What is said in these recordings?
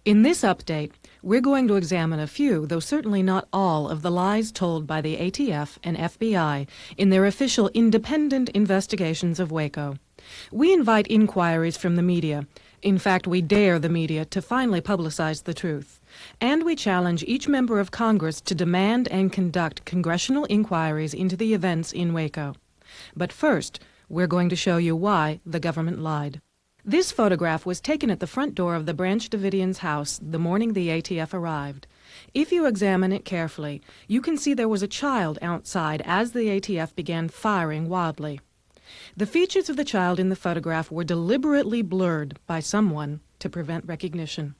In this update, we're going to examine a few, though certainly not all, of the lies told by the ATF and FBI in their official independent investigations of Waco. We invite inquiries from the media. In fact, we dare the media to finally publicize the truth. And we challenge each member of Congress to demand and conduct congressional inquiries into the events in Waco. But first, we're going to show you why the government lied. This photograph was taken at the front door of the Branch Davidians' house the morning the ATF arrived. If you examine it carefully, you can see there was a child outside as the ATF began firing wildly. The features of the child in the photograph were deliberately blurred by someone to prevent recognition.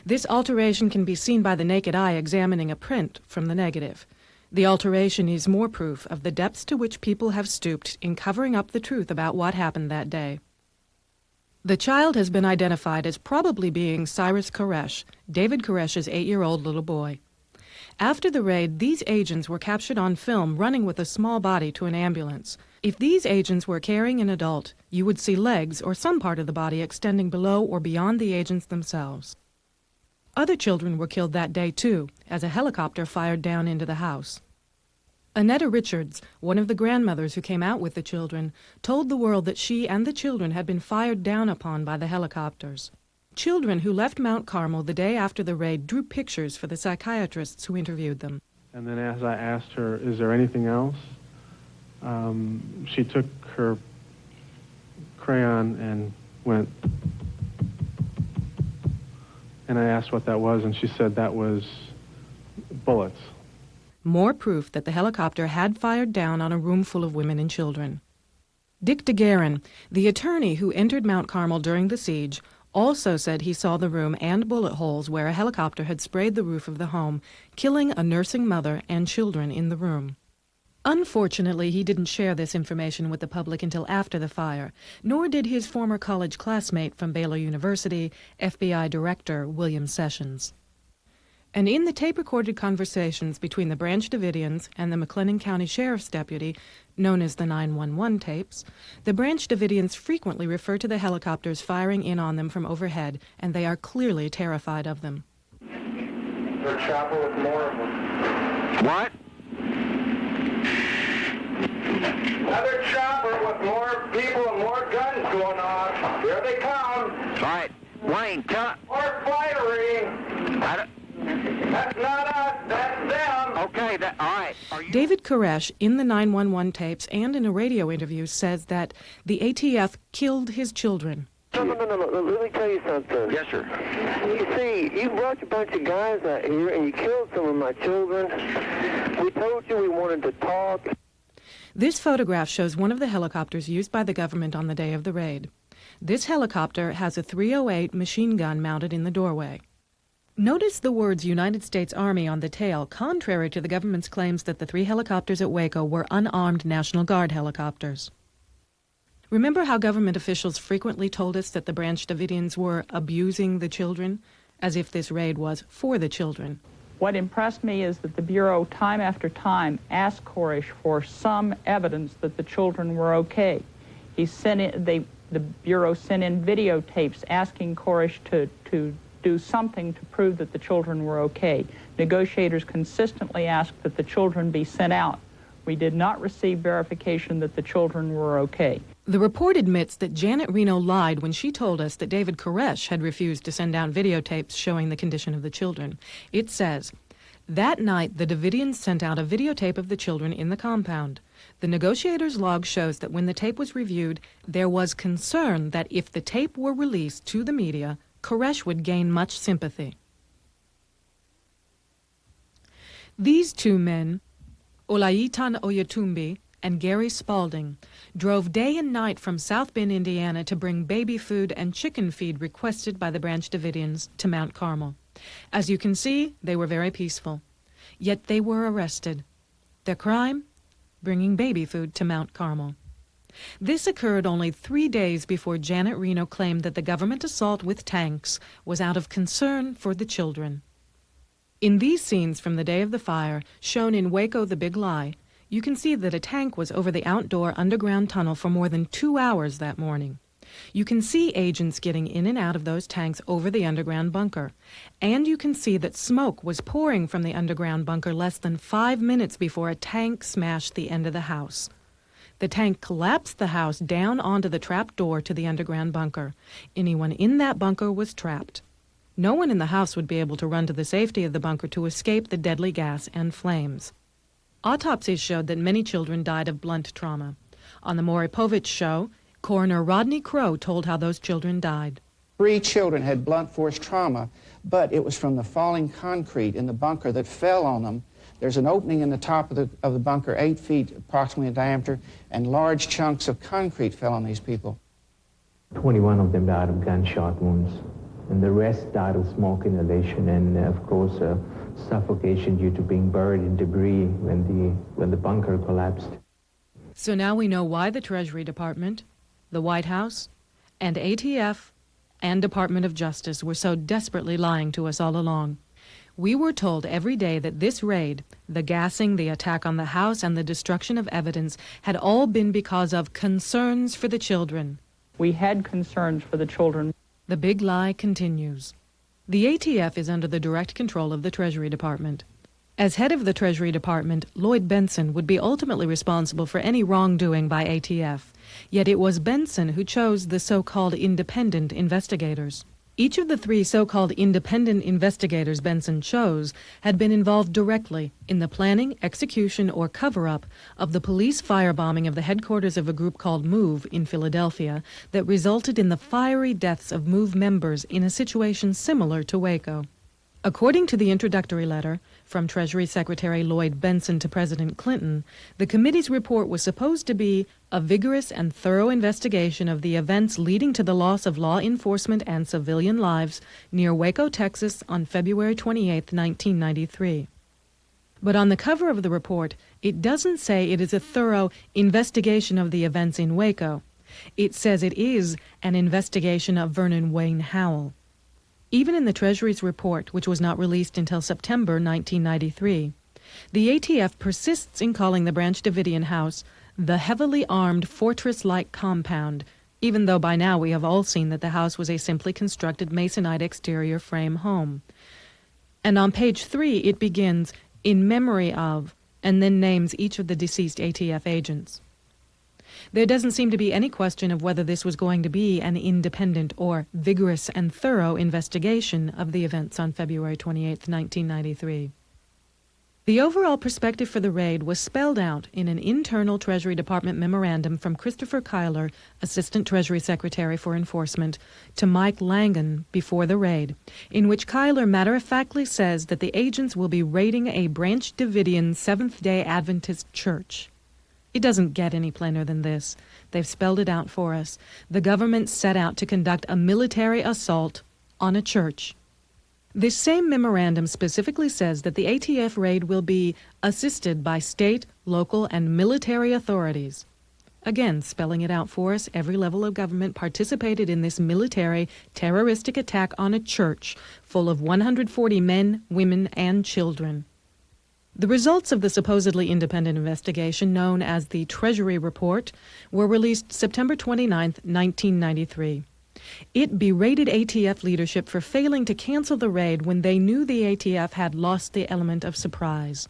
This alteration can be seen by the naked eye examining a print from the negative. The alteration is more proof of the depths to which people have stooped in covering up the truth about what happened that day. The child has been identified as probably being Cyrus Koresh, David Koresh's 8-year-old little boy. After the raid, these agents were captured on film running with a small body to an ambulance. If these agents were carrying an adult, you would see legs or some part of the body extending below or beyond the agents themselves. Other children were killed that day too, as a helicopter fired down into the house. Annetta Richards, one of the grandmothers who came out with the children, told the world that she and the children had been fired down upon by the helicopters. Children who left Mount Carmel the day after the raid drew pictures for the psychiatrists who interviewed them. And then as I asked her, is there anything else? She took her crayon and went, and I asked what that was, and she said that was bullets. More proof that the helicopter had fired down on a room full of women and children. Dick DeGuerin, the attorney who entered Mount Carmel during the siege, also said he saw the room and bullet holes where a helicopter had sprayed the roof of the home, killing a nursing mother and children in the room. Unfortunately, he didn't share this information with the public until after the fire, nor did his former college classmate from Baylor University, FBI Director William Sessions. And in the tape-recorded conversations between the Branch Davidians and the McLennan County Sheriff's Deputy, known as the 911 tapes, the Branch Davidians frequently refer to the helicopters firing in on them from overhead, and they are clearly terrified of them. They're chopper with more of them. What? Another chopper with more people and more guns going on. Here they come. All right. Wayne, More firing. That's not us, that's them. Okay, all right. David Koresh, in the 911 tapes and in a radio interview, says that the ATF killed his children. No, let me tell you something. Yes, sir. You see, you brought a bunch of guys out here and you killed some of my children. We told you we wanted to talk. This photograph shows one of the helicopters used by the government on the day of the raid. This helicopter has a .308 machine gun mounted in the doorway. Notice the words United States Army on the tail, contrary to the government's claims that the 3 helicopters at Waco were unarmed National Guard helicopters. Remember how government officials frequently told us that the Branch Davidians were abusing the children, as if this raid was for the children? What impressed me is that the Bureau time after time asked Koresh for some evidence that the children were okay. He sent in, the Bureau sent in videotapes asking Koresh to do something to prove that the children were okay. Negotiators consistently asked that the children be sent out. We did not receive verification that the children were okay. The report admits that Janet Reno lied when she told us that David Koresh had refused to send out videotapes showing the condition of the children. It says, that night the Davidians sent out a videotape of the children in the compound. The negotiators' log shows that when the tape was reviewed, there was concern that if the tape were released to the media, Koresh would gain much sympathy. These 2 men, Olaitan Oyatumbi and Gary Spalding, drove day and night from South Bend, Indiana to bring baby food and chicken feed requested by the Branch Davidians to Mount Carmel. As you can see, they were very peaceful. Yet they were arrested. Their crime? Bringing baby food to Mount Carmel. This occurred only 3 days before Janet Reno claimed that the government assault with tanks was out of concern for the children. In these scenes from the day of the fire, shown in Waco the Big Lie, you can see that a tank was over the outdoor underground tunnel for more than 2 hours that morning. You can see agents getting in and out of those tanks over the underground bunker. And you can see that smoke was pouring from the underground bunker less than 5 minutes before a tank smashed the end of the house. The tank collapsed the house down onto the trap door to the underground bunker. Anyone in that bunker was trapped. No one in the house would be able to run to the safety of the bunker to escape the deadly gas and flames. Autopsies showed that many children died of blunt trauma. On the Maury Povich show, Coroner Rodney Crowe told how those children died. 3 children had blunt force trauma, but it was from the falling concrete in the bunker that fell on them. There's an opening in the top of the bunker, 8 feet approximately in diameter, and large chunks of concrete fell on these people. 21 of them died of gunshot wounds, and the rest died of smoke inhalation and, of course, suffocation due to being buried in debris when the bunker collapsed. So now we know why the Treasury Department, the White House, and ATF and Department of Justice were so desperately lying to us all along. We were told every day that this raid, the gassing, the attack on the house, and the destruction of evidence had all been because of concerns for the children. We had concerns for the children. The big lie continues. The ATF is under the direct control of the Treasury Department. As head of the Treasury Department, Lloyd Benson would be ultimately responsible for any wrongdoing by ATF. Yet it was Benson who chose the so-called independent investigators. Each of the 3 so-called independent investigators Benson chose had been involved directly in the planning, execution, or cover-up of the police firebombing of the headquarters of a group called MOVE in Philadelphia that resulted in the fiery deaths of MOVE members in a situation similar to Waco. According to the introductory letter from Treasury Secretary Lloyd Benson to President Clinton, the committee's report was supposed to be a vigorous and thorough investigation of the events leading to the loss of law enforcement and civilian lives near Waco, Texas on February 28, 1993. But on the cover of the report, it doesn't say it is a thorough investigation of the events in Waco. It says it is an investigation of Vernon Wayne Howell. Even in the Treasury's report, which was not released until September 1993, the ATF persists in calling the Branch Davidian house the heavily armed fortress-like compound, even though by now we have all seen that the house was a simply constructed masonite exterior frame home. And on page 3 it begins, "in memory of," and then names each of the deceased ATF agents. There doesn't seem to be any question of whether this was going to be an independent or vigorous and thorough investigation of the events on February 28, 1993. The overall perspective for the raid was spelled out in an internal Treasury Department memorandum from Christopher Kyler, Assistant Treasury Secretary for Enforcement, to Mike Langan before the raid, in which Kyler matter-of-factly says that the agents will be raiding a Branch Davidian Seventh Day Adventist church. It doesn't get any plainer than this. They've spelled it out for us. The government set out to conduct a military assault on a church. This same memorandum specifically says that the ATF raid will be assisted by state, local, and military authorities. Again, spelling it out for us, every level of government participated in this military, terroristic attack on a church full of 140 men, women, and children. The results of the supposedly independent investigation, known as the Treasury Report, were released September 29, 1993. It berated ATF leadership for failing to cancel the raid when they knew the ATF had lost the element of surprise.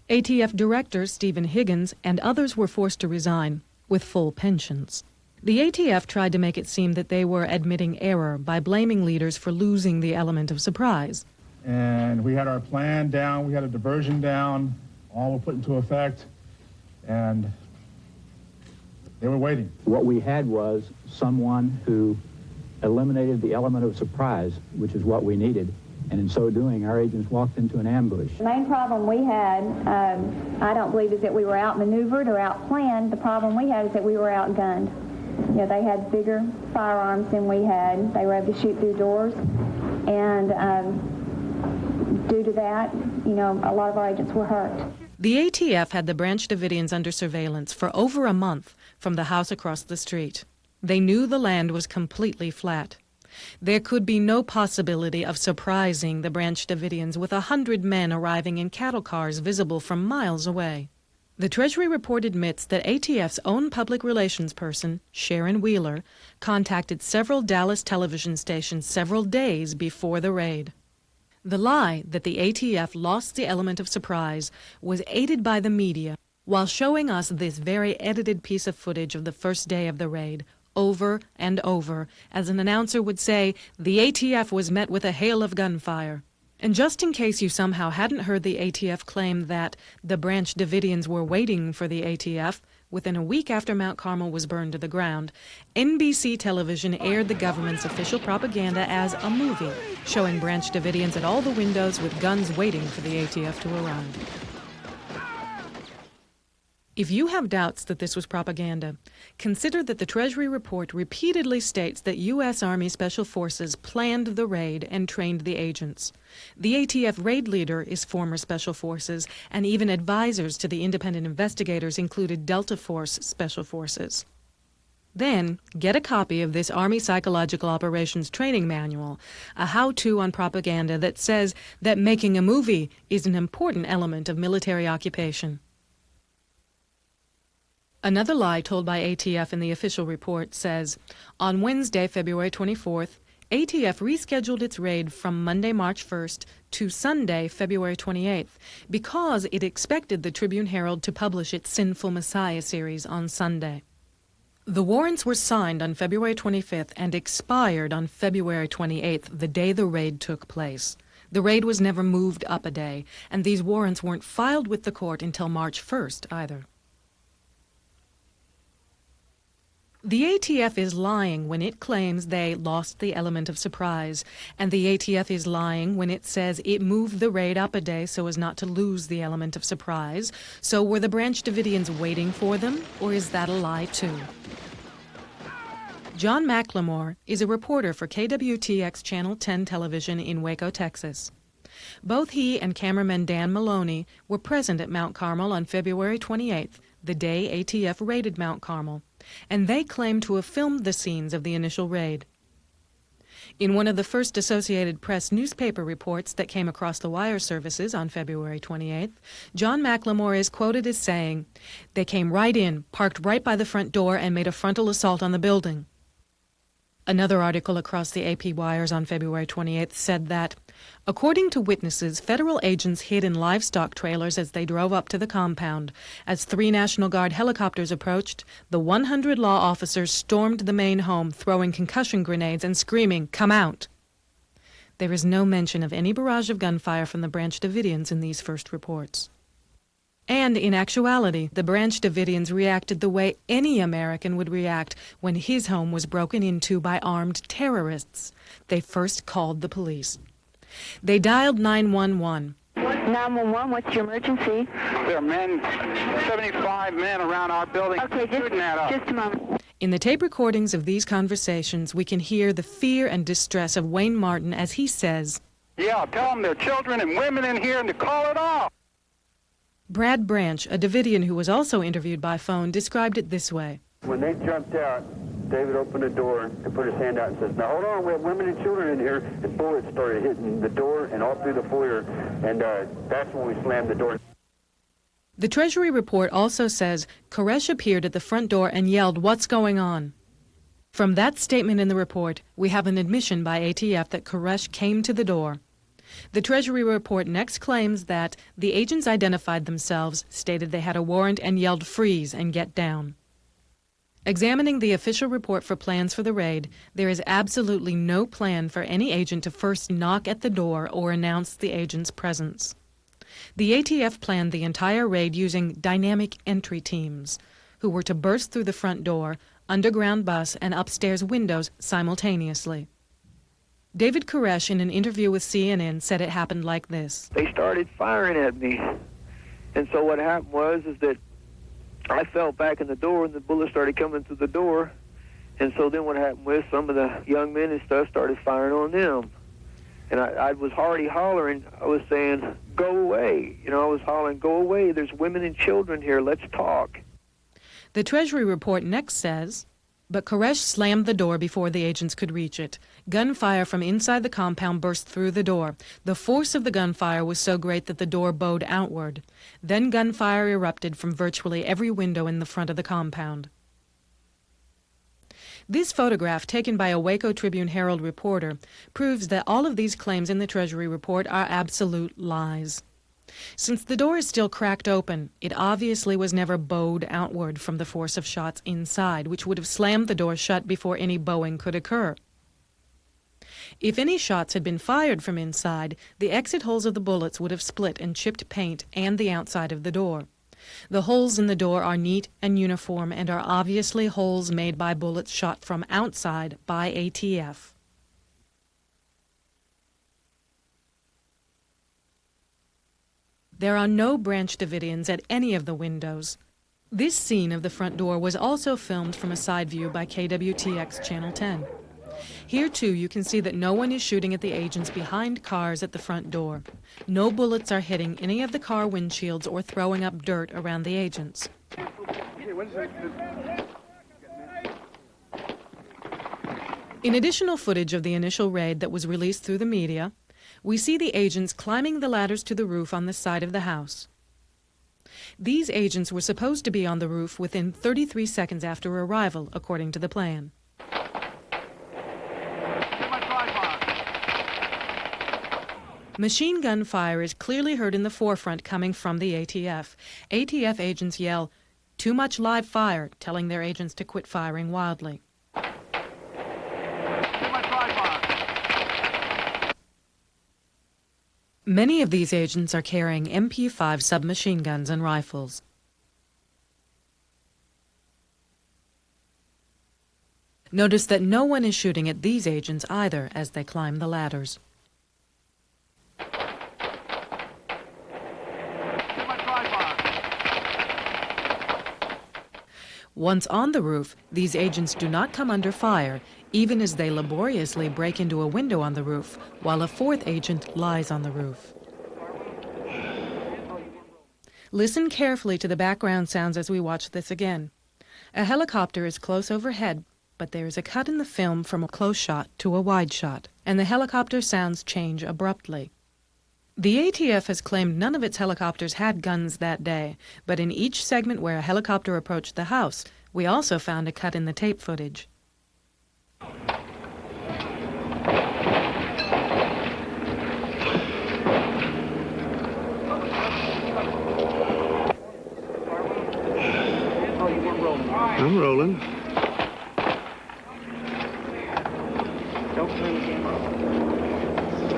ATF Director Stephen Higgins and others were forced to resign, with full pensions. The ATF tried to make it seem that they were admitting error by blaming leaders for losing the element of surprise. And we had our plan down, we had a diversion down, all were put into effect, and they were waiting. What we had was someone who eliminated the element of surprise, which is what we needed, and in so doing, our agents walked into an ambush. The main problem we had, I don't believe, is that we were outmaneuvered or outplanned. The problem we had is that we were outgunned. You know, they had bigger firearms than we had. They were able to shoot through doors, and due to that, you know, a lot of our agents were hurt. The ATF had the Branch Davidians under surveillance for over a month from the house across the street. They knew the land was completely flat. There could be no possibility of surprising the Branch Davidians with 100 men arriving in cattle cars visible from miles away. The Treasury report admits that ATF's own public relations person, Sharon Wheeler, contacted several Dallas television stations several days before the raid. The lie that the ATF lost the element of surprise was aided by the media while showing us this very edited piece of footage of the first day of the raid, over and over, as an announcer would say, the ATF was met with a hail of gunfire. And just in case you somehow hadn't heard the ATF claim that the Branch Davidians were waiting for the ATF, within a week after Mount Carmel was burned to the ground, NBC television aired the government's official propaganda as a movie, showing Branch Davidians at all the windows with guns waiting for the ATF to arrive. If you have doubts that this was propaganda, consider that the Treasury report repeatedly states that U.S. Army Special Forces planned the raid and trained the agents. The ATF raid leader is former Special Forces, and even advisors to the independent investigators included Delta Force Special Forces. Then, get a copy of this Army Psychological Operations Training Manual, a how-to on propaganda that says that making a movie is an important element of military occupation. Another lie told by ATF in the official report says, on Wednesday, February 24th, ATF rescheduled its raid from Monday, March 1st to Sunday, February 28th, because it expected the Tribune-Herald to publish its Sinful Messiah series on Sunday. The warrants were signed on February 25th and expired on February 28th, the day the raid took place. The raid was never moved up a day, and these warrants weren't filed with the court until March 1st either. The ATF is lying when it claims they lost the element of surprise, and the ATF is lying when it says it moved the raid up a day so as not to lose the element of surprise. So were the Branch Davidians waiting for them, or is that a lie too? John McLemore is a reporter for KWTX Channel 10 television in Waco, Texas. Both he and cameraman Dan Maloney were present at Mount Carmel on February 28th, the day ATF raided Mount Carmel, and they claim to have filmed the scenes of the initial raid. In one of the first Associated Press newspaper reports that came across the wire services on February 28th, John McLemore is quoted as saying, "They came right in, parked right by the front door, and made a frontal assault on the building." Another article across the AP wires on February 28th said that, according to witnesses, federal agents hid in livestock trailers as they drove up to the compound. As 3 National Guard helicopters approached, the 100 law officers stormed the main home, throwing concussion grenades and screaming, "Come out!" There is no mention of any barrage of gunfire from the Branch Davidians in these first reports. And in actuality, the Branch Davidians reacted the way any American would react when his home was broken into by armed terrorists. They first called the police. They dialed 911. 911, what's your emergency? There are men, 75 men around our building shooting at us. Just a moment. In the tape recordings of these conversations, we can hear the fear and distress of Wayne Martin as he says, "Yeah, tell them there are children and women in here and to call it off." Brad Branch, a Davidian who was also interviewed by phone, described it this way. When they jumped out, David opened the door and put his hand out and says, "Now hold on, we have women and children in here." And bullets started hitting the door and all through the foyer, and that's when we slammed the door. The Treasury report also says Koresh appeared at the front door and yelled, "What's going on?" From that statement in the report, we have an admission by ATF that Koresh came to the door. The Treasury report next claims that the agents identified themselves, stated they had a warrant, and yelled, "Freeze" and "Get down." Examining the official report for plans for the raid, there is absolutely no plan for any agent to first knock at the door or announce the agent's presence. The ATF planned the entire raid using dynamic entry teams, who were to burst through the front door, underground bus, and upstairs windows simultaneously. David Koresh, in an interview with CNN, said it happened like this. They started firing at me. And so what happened was that I fell back in the door and the bullets started coming through the door. And so then what happened was some of the young men and stuff started firing on them. And I was already hollering. I was saying, "Go away." You know, I was hollering, "Go away. There's women and children here. Let's talk." The Treasury report next says, But Koresh slammed the door before the agents could reach it. Gunfire from inside the compound burst through the door. The force of the gunfire was so great that the door bowed outward. Then gunfire erupted from virtually every window in the front of the compound. This photograph, taken by a Waco Tribune-Herald reporter, proves that all of these claims in the Treasury report are absolute lies. Since the door is still cracked open, it obviously was never bowed outward from the force of shots inside, which would have slammed the door shut before any bowing could occur. If any shots had been fired from inside, the exit holes of the bullets would have split and chipped paint and the outside of the door. The holes in the door are neat and uniform and are obviously holes made by bullets shot from outside by ATF. There are no Branch Davidians at any of the windows. This scene of the front door was also filmed from a side view by KWTX Channel 10. Here, too, you can see that no one is shooting at the agents behind cars at the front door. No bullets are hitting any of the car windshields or throwing up dirt around the agents. In additional footage of the initial raid that was released through the media, we see the agents climbing the ladders to the roof on the side of the house. These agents were supposed to be on the roof within 33 seconds after arrival, according to the plan. Machine gun fire is clearly heard in the forefront coming from the ATF. ATF agents yell, "Too much live fire," telling their agents to quit firing wildly. Many of these agents are carrying MP5 submachine guns and rifles. Notice that no one is shooting at these agents either as they climb the ladders. Once on the roof, these agents do not come under fire, even as they laboriously break into a window on the roof, while a fourth agent lies on the roof. Listen carefully to the background sounds as we watch this again. A helicopter is close overhead, but there is a cut in the film from a close shot to a wide shot, and the helicopter sounds change abruptly. The ATF has claimed none of its helicopters had guns that day, but in each segment where a helicopter approached the house, we also found a cut in the tape footage. I'm rolling.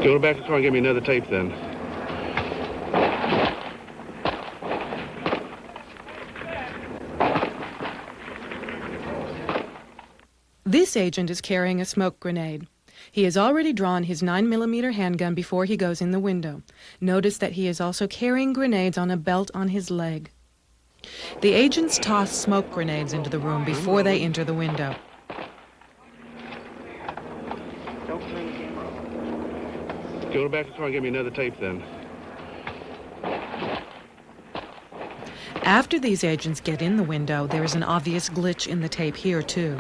Go back to the car and get me another tape then. This agent is carrying a smoke grenade. He has already drawn his 9mm handgun before he goes in the window. Notice that he is also carrying grenades on a belt on his leg. The agents toss smoke grenades into the room before they enter the window. Go back to the car and get me another tape then. After these agents get in the window, there is an obvious glitch in the tape here, too.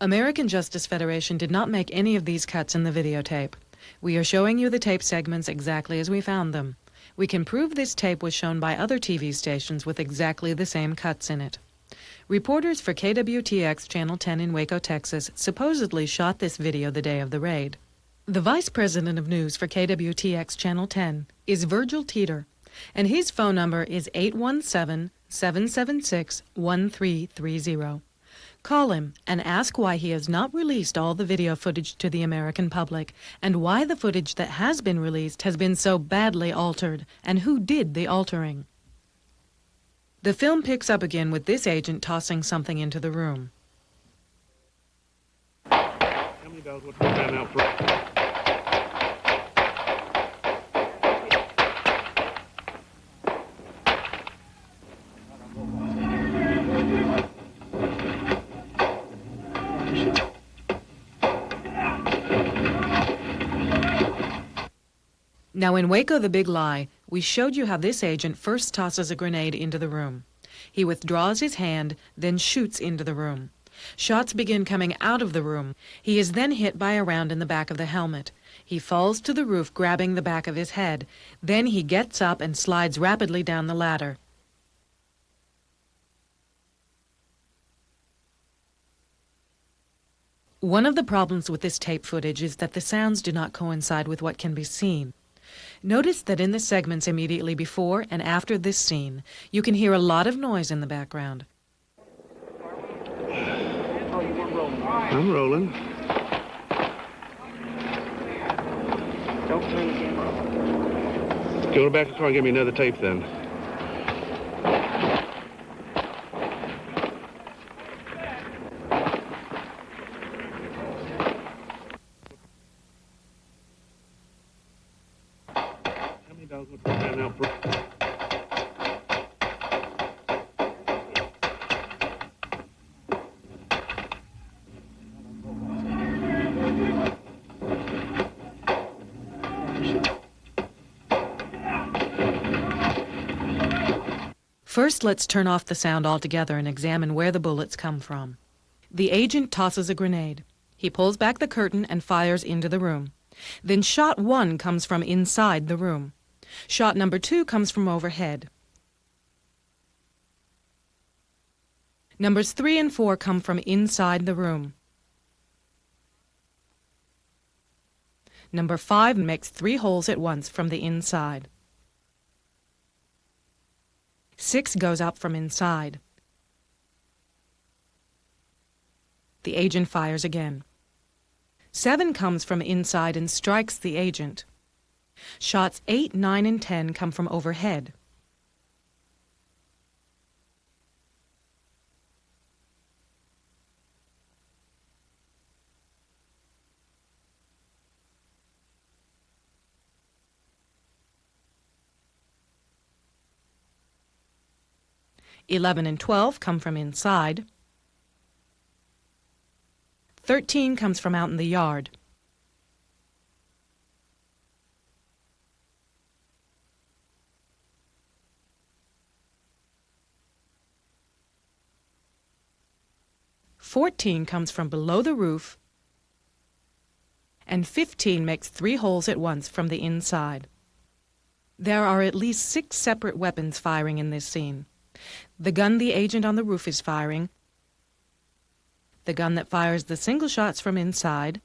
American Justice Federation did not make any of these cuts in the videotape. We are showing you the tape segments exactly as we found them. We can prove this tape was shown by other TV stations with exactly the same cuts in it. Reporters for KWTX Channel 10 in Waco, Texas, supposedly shot this video the day of the raid. The Vice President of News for KWTX Channel 10 is Virgil Teeter, and his phone number is 817-776-1330. Call him and ask why he has not released all the video footage to the American public, and why the footage that has been released has been so badly altered, and who did the altering. The film picks up again with this agent tossing something into the room. Tell me about what's going on out front. Now in Waco the Big Lie, we showed you how this agent first tosses a grenade into the room. He withdraws his hand, then shoots into the room. Shots begin coming out of the room. He is then hit by a round in the back of the helmet. He falls to the roof, grabbing the back of his head. Then he gets up and slides rapidly down the ladder. One of the problems with this tape footage is that the sounds do not coincide with what can be seen. Notice that in the segments immediately before and after this scene, you can hear a lot of noise in the background. I'm rolling. Go back to the car and give me another tape then. How many dogs would put that out? First, let's turn off the sound altogether and examine where the bullets come from. The agent tosses a grenade. He pulls back the curtain and fires into the room. Then shot 1 comes from inside the room. Shot number 2 comes from overhead. Numbers 3 and 4 come from inside the room. Number 5 makes 3 holes at once from the inside. 6 goes up from inside. The agent fires again. 7 comes from inside and strikes the agent. Shots 8, 9, and 10 come from overhead. '11 and 12 come from inside. 13 comes from out in the yard. '14 comes from below the roof, and 15 makes 3 holes at once from the inside. There are at least 6 separate weapons firing in this scene. The gun the agent on the roof is firing, the gun that fires the single shots from inside,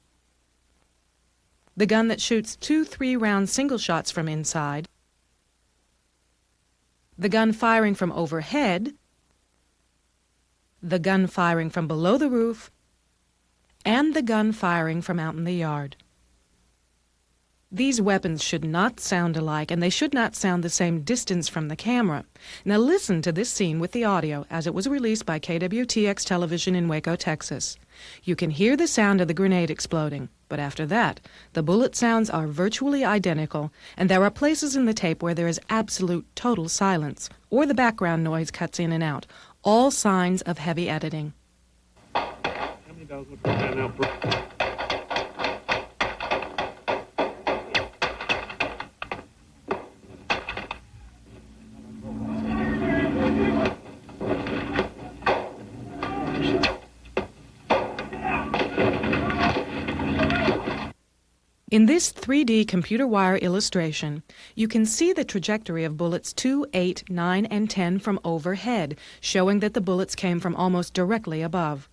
the gun that shoots 2 3-round single shots from inside, the gun firing from overhead, the gun firing from below the roof, and the gun firing from out in the yard. These weapons should not sound alike, and they should not sound the same distance from the camera. Now listen to this scene with the audio as it was released by KWTX television in Waco, Texas. You can hear the sound of the grenade exploding, but after that, the bullet sounds are virtually identical, and there are places in the tape where there is absolute total silence, or the background noise cuts in and out, all signs of heavy editing. How many dogs would put that out? In this 3D computer wire illustration, you can see the trajectory of bullets 2, 8, 9, and 10 from overhead, showing that the bullets came from almost directly above.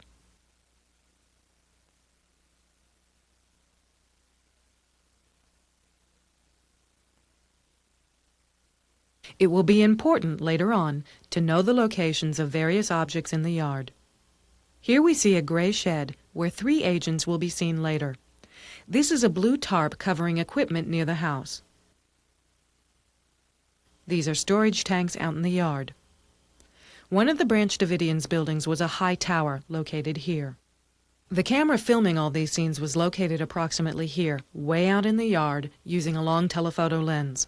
It will be important later on to know the locations of various objects in the yard. Here we see a gray shed where 3 agents will be seen later. This is a blue tarp covering equipment near the house. These are storage tanks out in the yard. One of the Branch Davidians' buildings was a high tower located here. The camera filming all these scenes was located approximately here, way out in the yard, using a long telephoto lens.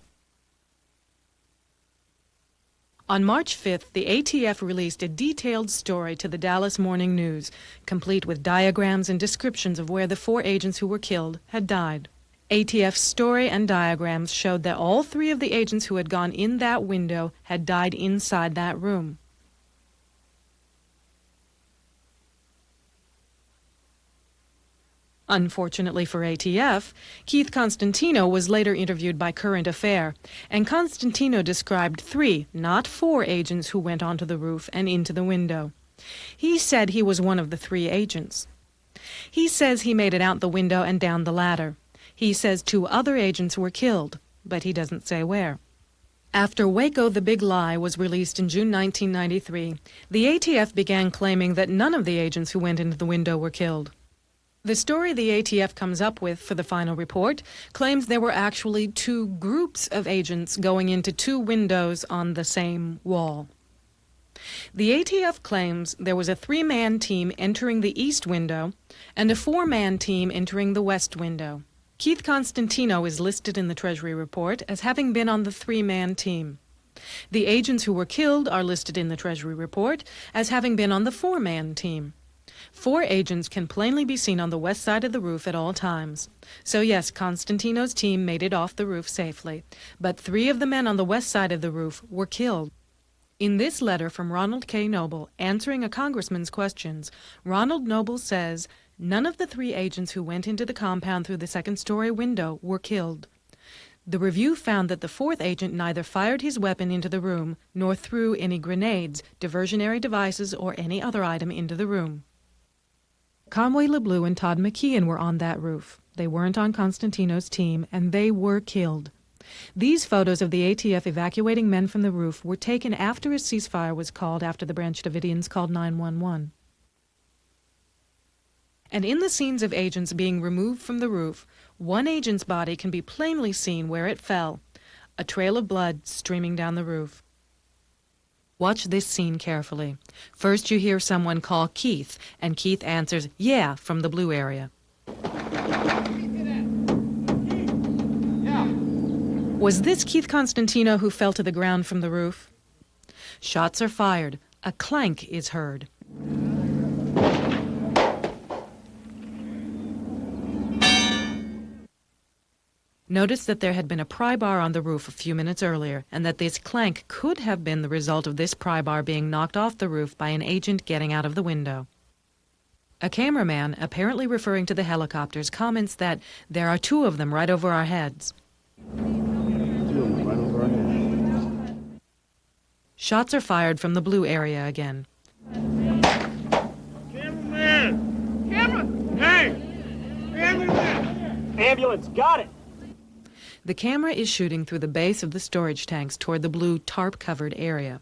On March 5th, the ATF released a detailed story to the Dallas Morning News, complete with diagrams and descriptions of where the 4 agents who were killed had died. ATF's story and diagrams showed that all 3 of the agents who had gone in that window had died inside that room. Unfortunately for ATF, Keith Constantino was later interviewed by Current Affair, and Constantino described 3, not 4 agents who went onto the roof and into the window. He said he was one of the 3 agents. He says he made it out the window and down the ladder. He says 2 other agents were killed, but he doesn't say where. After Waco the Big Lie was released in June 1993, the ATF began claiming that none of the agents who went into the window were killed. The story the ATF comes up with for the final report claims there were actually 2 groups of agents going into 2 windows on the same wall. The ATF claims there was a 3-man team entering the east window and a 4-man team entering the west window. Keith Constantino is listed in the Treasury report as having been on the 3-man team. The agents who were killed are listed in the Treasury report as having been on the 4-man team. 4 agents can plainly be seen on the west side of the roof at all times. So yes, Constantino's team made it off the roof safely, but 3 of the men on the west side of the roof were killed. In this letter from Ronald K. Noble, answering a congressman's questions, Ronald Noble says, none of the 3 agents who went into the compound through the second-story window were killed. The review found that the 4th agent neither fired his weapon into the room nor threw any grenades, diversionary devices, or any other item into the room. Conway LeBleu and Todd McKeon were on that roof. They weren't on Constantino's team, and they were killed. These photos of the ATF evacuating men from the roof were taken after a ceasefire was called after the Branch Davidians called 911. And in the scenes of agents being removed from the roof, one agent's body can be plainly seen where it fell, a trail of blood streaming down the roof. Watch this scene carefully. First you hear someone call Keith, and Keith answers, "Yeah," from the blue area. Was this Keith Constantino who fell to the ground from the roof? Shots are fired. A clank is heard. Notice that there had been a pry bar on the roof a few minutes earlier, and that this clank could have been the result of this pry bar being knocked off the roof by an agent getting out of the window. A cameraman, apparently referring to the helicopters, comments that there are 2 of them right over our heads. Shots are fired from the blue area again. Cameraman! Camera! Hey! Cameraman! Ambulance, got it! The camera is shooting through the base of the storage tanks toward the blue tarp-covered area.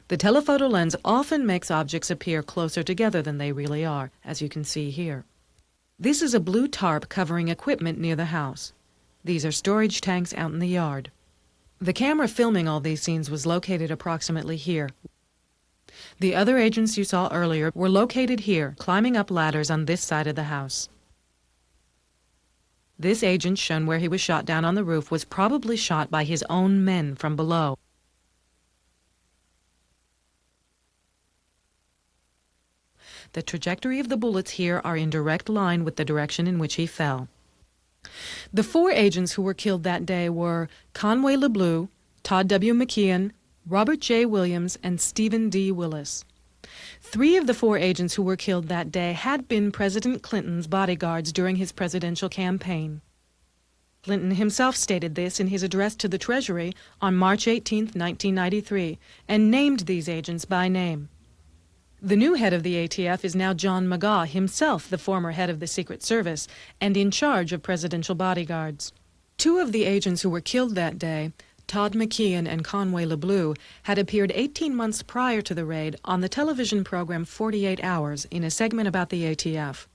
The telephoto lens often makes objects appear closer together than they really are, as you can see here. This is a blue tarp covering equipment near the house. These are storage tanks out in the yard. The camera filming all these scenes was located approximately here. The other agents you saw earlier were located here, climbing up ladders on this side of the house. This agent, shown where he was shot down on the roof, was probably shot by his own men from below. The trajectory of the bullets here are in direct line with the direction in which he fell. The 4 agents who were killed that day were Conway LeBleu, Todd W. McKeon, Robert J. Williams, and Stephen D. Willis. 3 of the 4 agents who were killed that day had been President Clinton's bodyguards during his presidential campaign. Clinton himself stated this in his address to the Treasury on March 18, 1993, and named these agents by name. The new head of the ATF is now John McGaugh, himself the former head of the Secret Service, and in charge of presidential bodyguards. 2 of the agents who were killed that day, Todd McKeon and Conway LeBleu, had appeared 18 months prior to the raid on the television program 48 Hours in a segment about the ATF.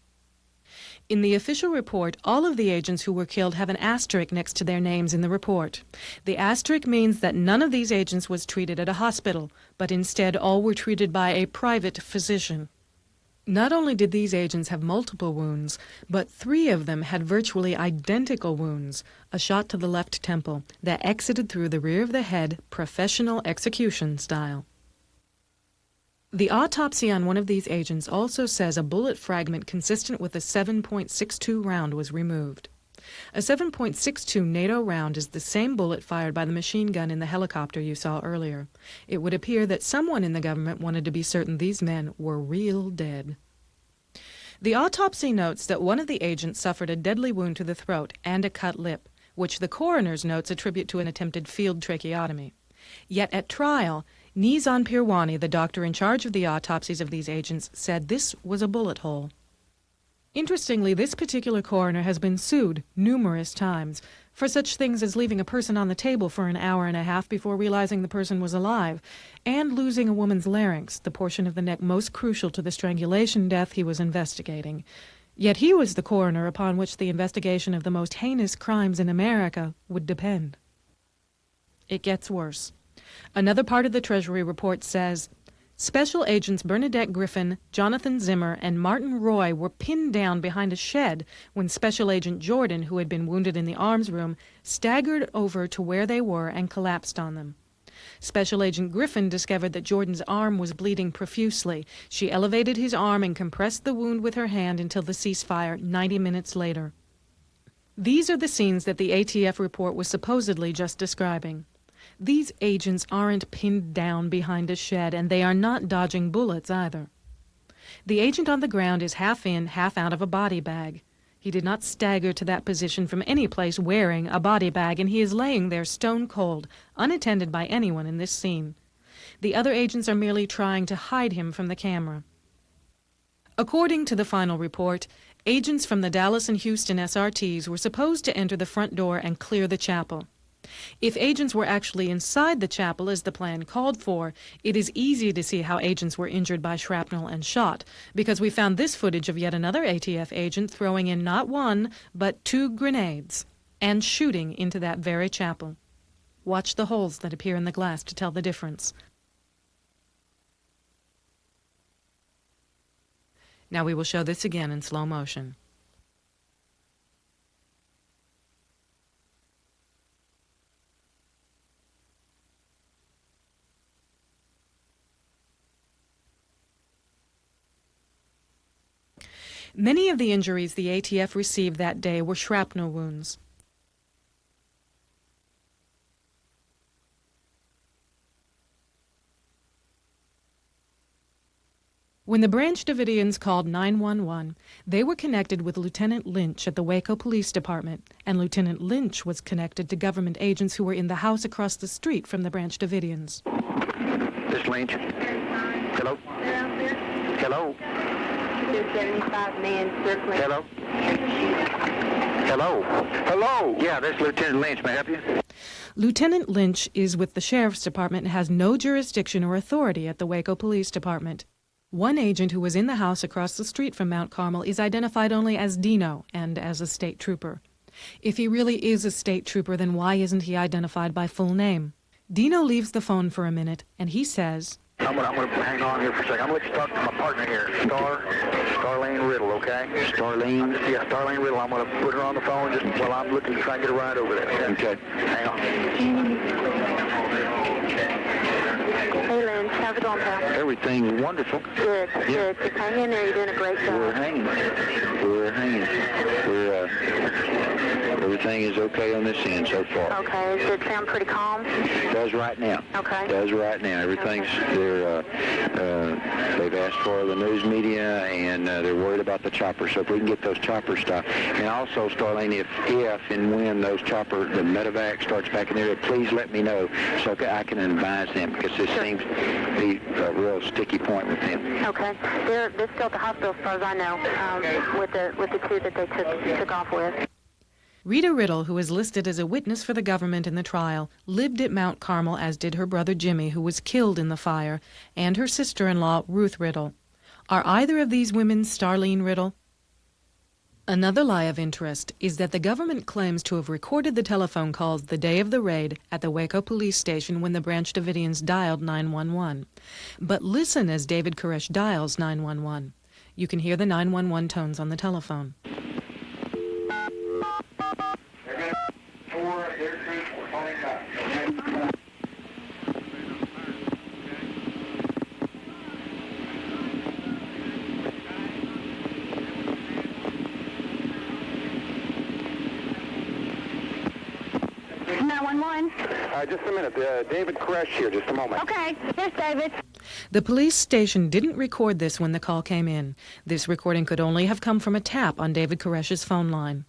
In the official report, all of the agents who were killed have an asterisk next to their names in the report. The asterisk means that none of these agents was treated at a hospital, but instead all were treated by a private physician. Not only did these agents have multiple wounds, but 3 of them had virtually identical wounds, a shot to the left temple that exited through the rear of the head, professional execution style. The autopsy on one of these agents also says a bullet fragment consistent with a 7.62 round was removed. A 7.62 NATO round is the same bullet fired by the machine gun in the helicopter you saw earlier. It would appear that someone in the government wanted to be certain these men were real dead. The autopsy notes that one of the agents suffered a deadly wound to the throat and a cut lip, which the coroner's notes attribute to an attempted field tracheotomy. Yet at trial, Nizam Pirwani, the doctor in charge of the autopsies of these agents, said this was a bullet hole. Interestingly, this particular coroner has been sued numerous times for such things as leaving a person on the table for an hour and a half before realizing the person was alive, and losing a woman's larynx, the portion of the neck most crucial to the strangulation death he was investigating. Yet he was the coroner upon which the investigation of the most heinous crimes in America would depend. It gets worse. Another part of the Treasury report says, Special Agents Bernadette Griffin, Jonathan Zimmer, and Martin Roy were pinned down behind a shed when Special Agent Jordan, who had been wounded in the arms room, staggered over to where they were and collapsed on them. Special Agent Griffin discovered that Jordan's arm was bleeding profusely. She elevated his arm and compressed the wound with her hand until the ceasefire 90 minutes later. These are the scenes that the ATF report was supposedly just describing. These agents aren't pinned down behind a shed, and they are not dodging bullets either. The agent on the ground is half in, half out of a body bag. He did not stagger to that position from any place wearing a body bag, and he is laying there stone cold, unattended by anyone in this scene. The other agents are merely trying to hide him from the camera. According to the final report, agents from the Dallas and Houston SRTs were supposed to enter the front door and clear the chapel. If agents were actually inside the chapel as the plan called for, it is easy to see how agents were injured by shrapnel and shot, because we found this footage of yet another ATF agent throwing in not one, but 2 grenades and shooting into that very chapel. Watch the holes that appear in the glass to tell the difference. Now we will show this again in slow motion. Many of the injuries the ATF received that day were shrapnel wounds. When the Branch Davidians called 911, they were connected with Lieutenant Lynch at the Waco Police Department, and Lieutenant Lynch was connected to government agents who were in the house across the street from the Branch Davidians. This Lynch. Hello? Hello? 75 men circling. Hello? Hello? Hello? Yeah, this is Lieutenant Lynch. May I help you? Lieutenant Lynch is with the Sheriff's Department and has no jurisdiction or authority at the Waco Police Department. One agent who was in the house across the street from Mount Carmel is identified only as Dino and as a state trooper. If he really is a state trooper, then why isn't he identified by full name? Dino leaves the phone for a minute, and he says, I'm gonna hang on here for a second. I'm gonna let you talk to my partner here, Starlene Riddle, okay? Starlene? Yeah, Starlene Riddle. I'm gonna put her on the phone just while I'm looking to try and get a ride over there. Okay. Hang on. Hey, Lynn. How's it going, pal? Everything's wonderful. Good, good. Just hang in there. You're doing a great job. We're hanging. Everything is okay on this end so far. Okay. Does it sound pretty calm? It does right now. Okay. It does right now. Everything's, they've asked for the news media, and they're worried about the chopper. So if we can get those choppers stopped. And also, Starlene, if and when those chopper, the medevac starts back in there, please let me know so I can advise them, because this seems to be a real sticky point with them. Okay. They're still at the hospital, as far as I know, with the 2 that they took off with. Rita Riddle, who is listed as a witness for the government in the trial, lived at Mount Carmel, as did her brother Jimmy, who was killed in the fire, and her sister-in-law, Ruth Riddle. Are either of these women Starlene Riddle? Another lie of interest is that the government claims to have recorded the telephone calls the day of the raid at the Waco police station when the Branch Davidians dialed 911. But listen as David Koresh dials 911. You can hear the 911 tones on the telephone. Just a minute. David Koresh here. Just a moment. Okay. Here's David. The police station didn't record this when the call came in. This recording could only have come from a tap on David Koresh's phone line.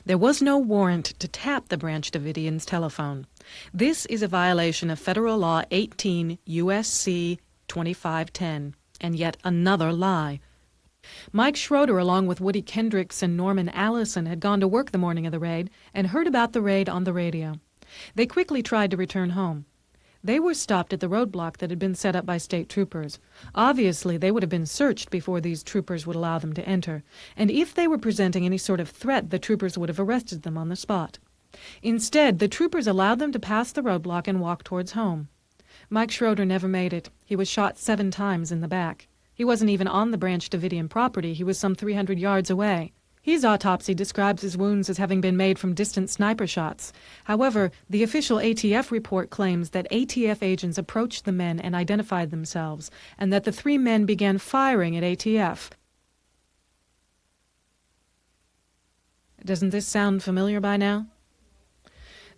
There was no warrant to tap the Branch Davidians' telephone. This is a violation of Federal Law 18 U.S.C. 2510, and yet another lie. Mike Schroeder, along with Woody Kendricks and Norman Allison, had gone to work the morning of the raid and heard about the raid on the radio. They quickly tried to return home. They were stopped at the roadblock that had been set up by state troopers. Obviously, they would have been searched before these troopers would allow them to enter, and if they were presenting any sort of threat, the troopers would have arrested them on the spot. Instead, the troopers allowed them to pass the roadblock and walk towards home. Mike Schroeder never made it. He was shot 7 times in the back. He wasn't even on the Branch Davidian property. He was some 300 yards away. His autopsy describes his wounds as having been made from distant sniper shots. However, the official ATF report claims that ATF agents approached the men and identified themselves, and that the 3 men began firing at ATF. Doesn't this sound familiar by now?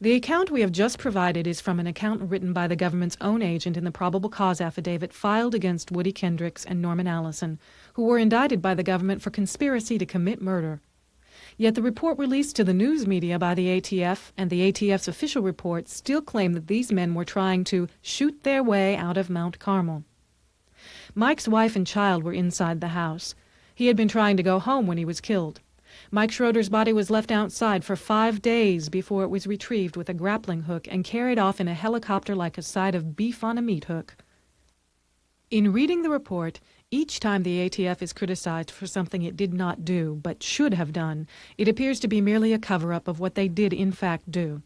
The account we have just provided is from an account written by the government's own agent in the probable cause affidavit filed against Woody Kendricks and Norman Allison, who were indicted by the government for conspiracy to commit murder. Yet the report released to the news media by the ATF and the ATF's official report still claim that these men were trying to shoot their way out of Mount Carmel. Mike's wife and child were inside the house. He had been trying to go home when he was killed. Mike Schroeder's body was left outside for 5 days before it was retrieved with a grappling hook and carried off in a helicopter like a side of beef on a meat hook. In reading the report, each time the ATF is criticized for something it did not do but should have done, it appears to be merely a cover-up of what they did in fact do.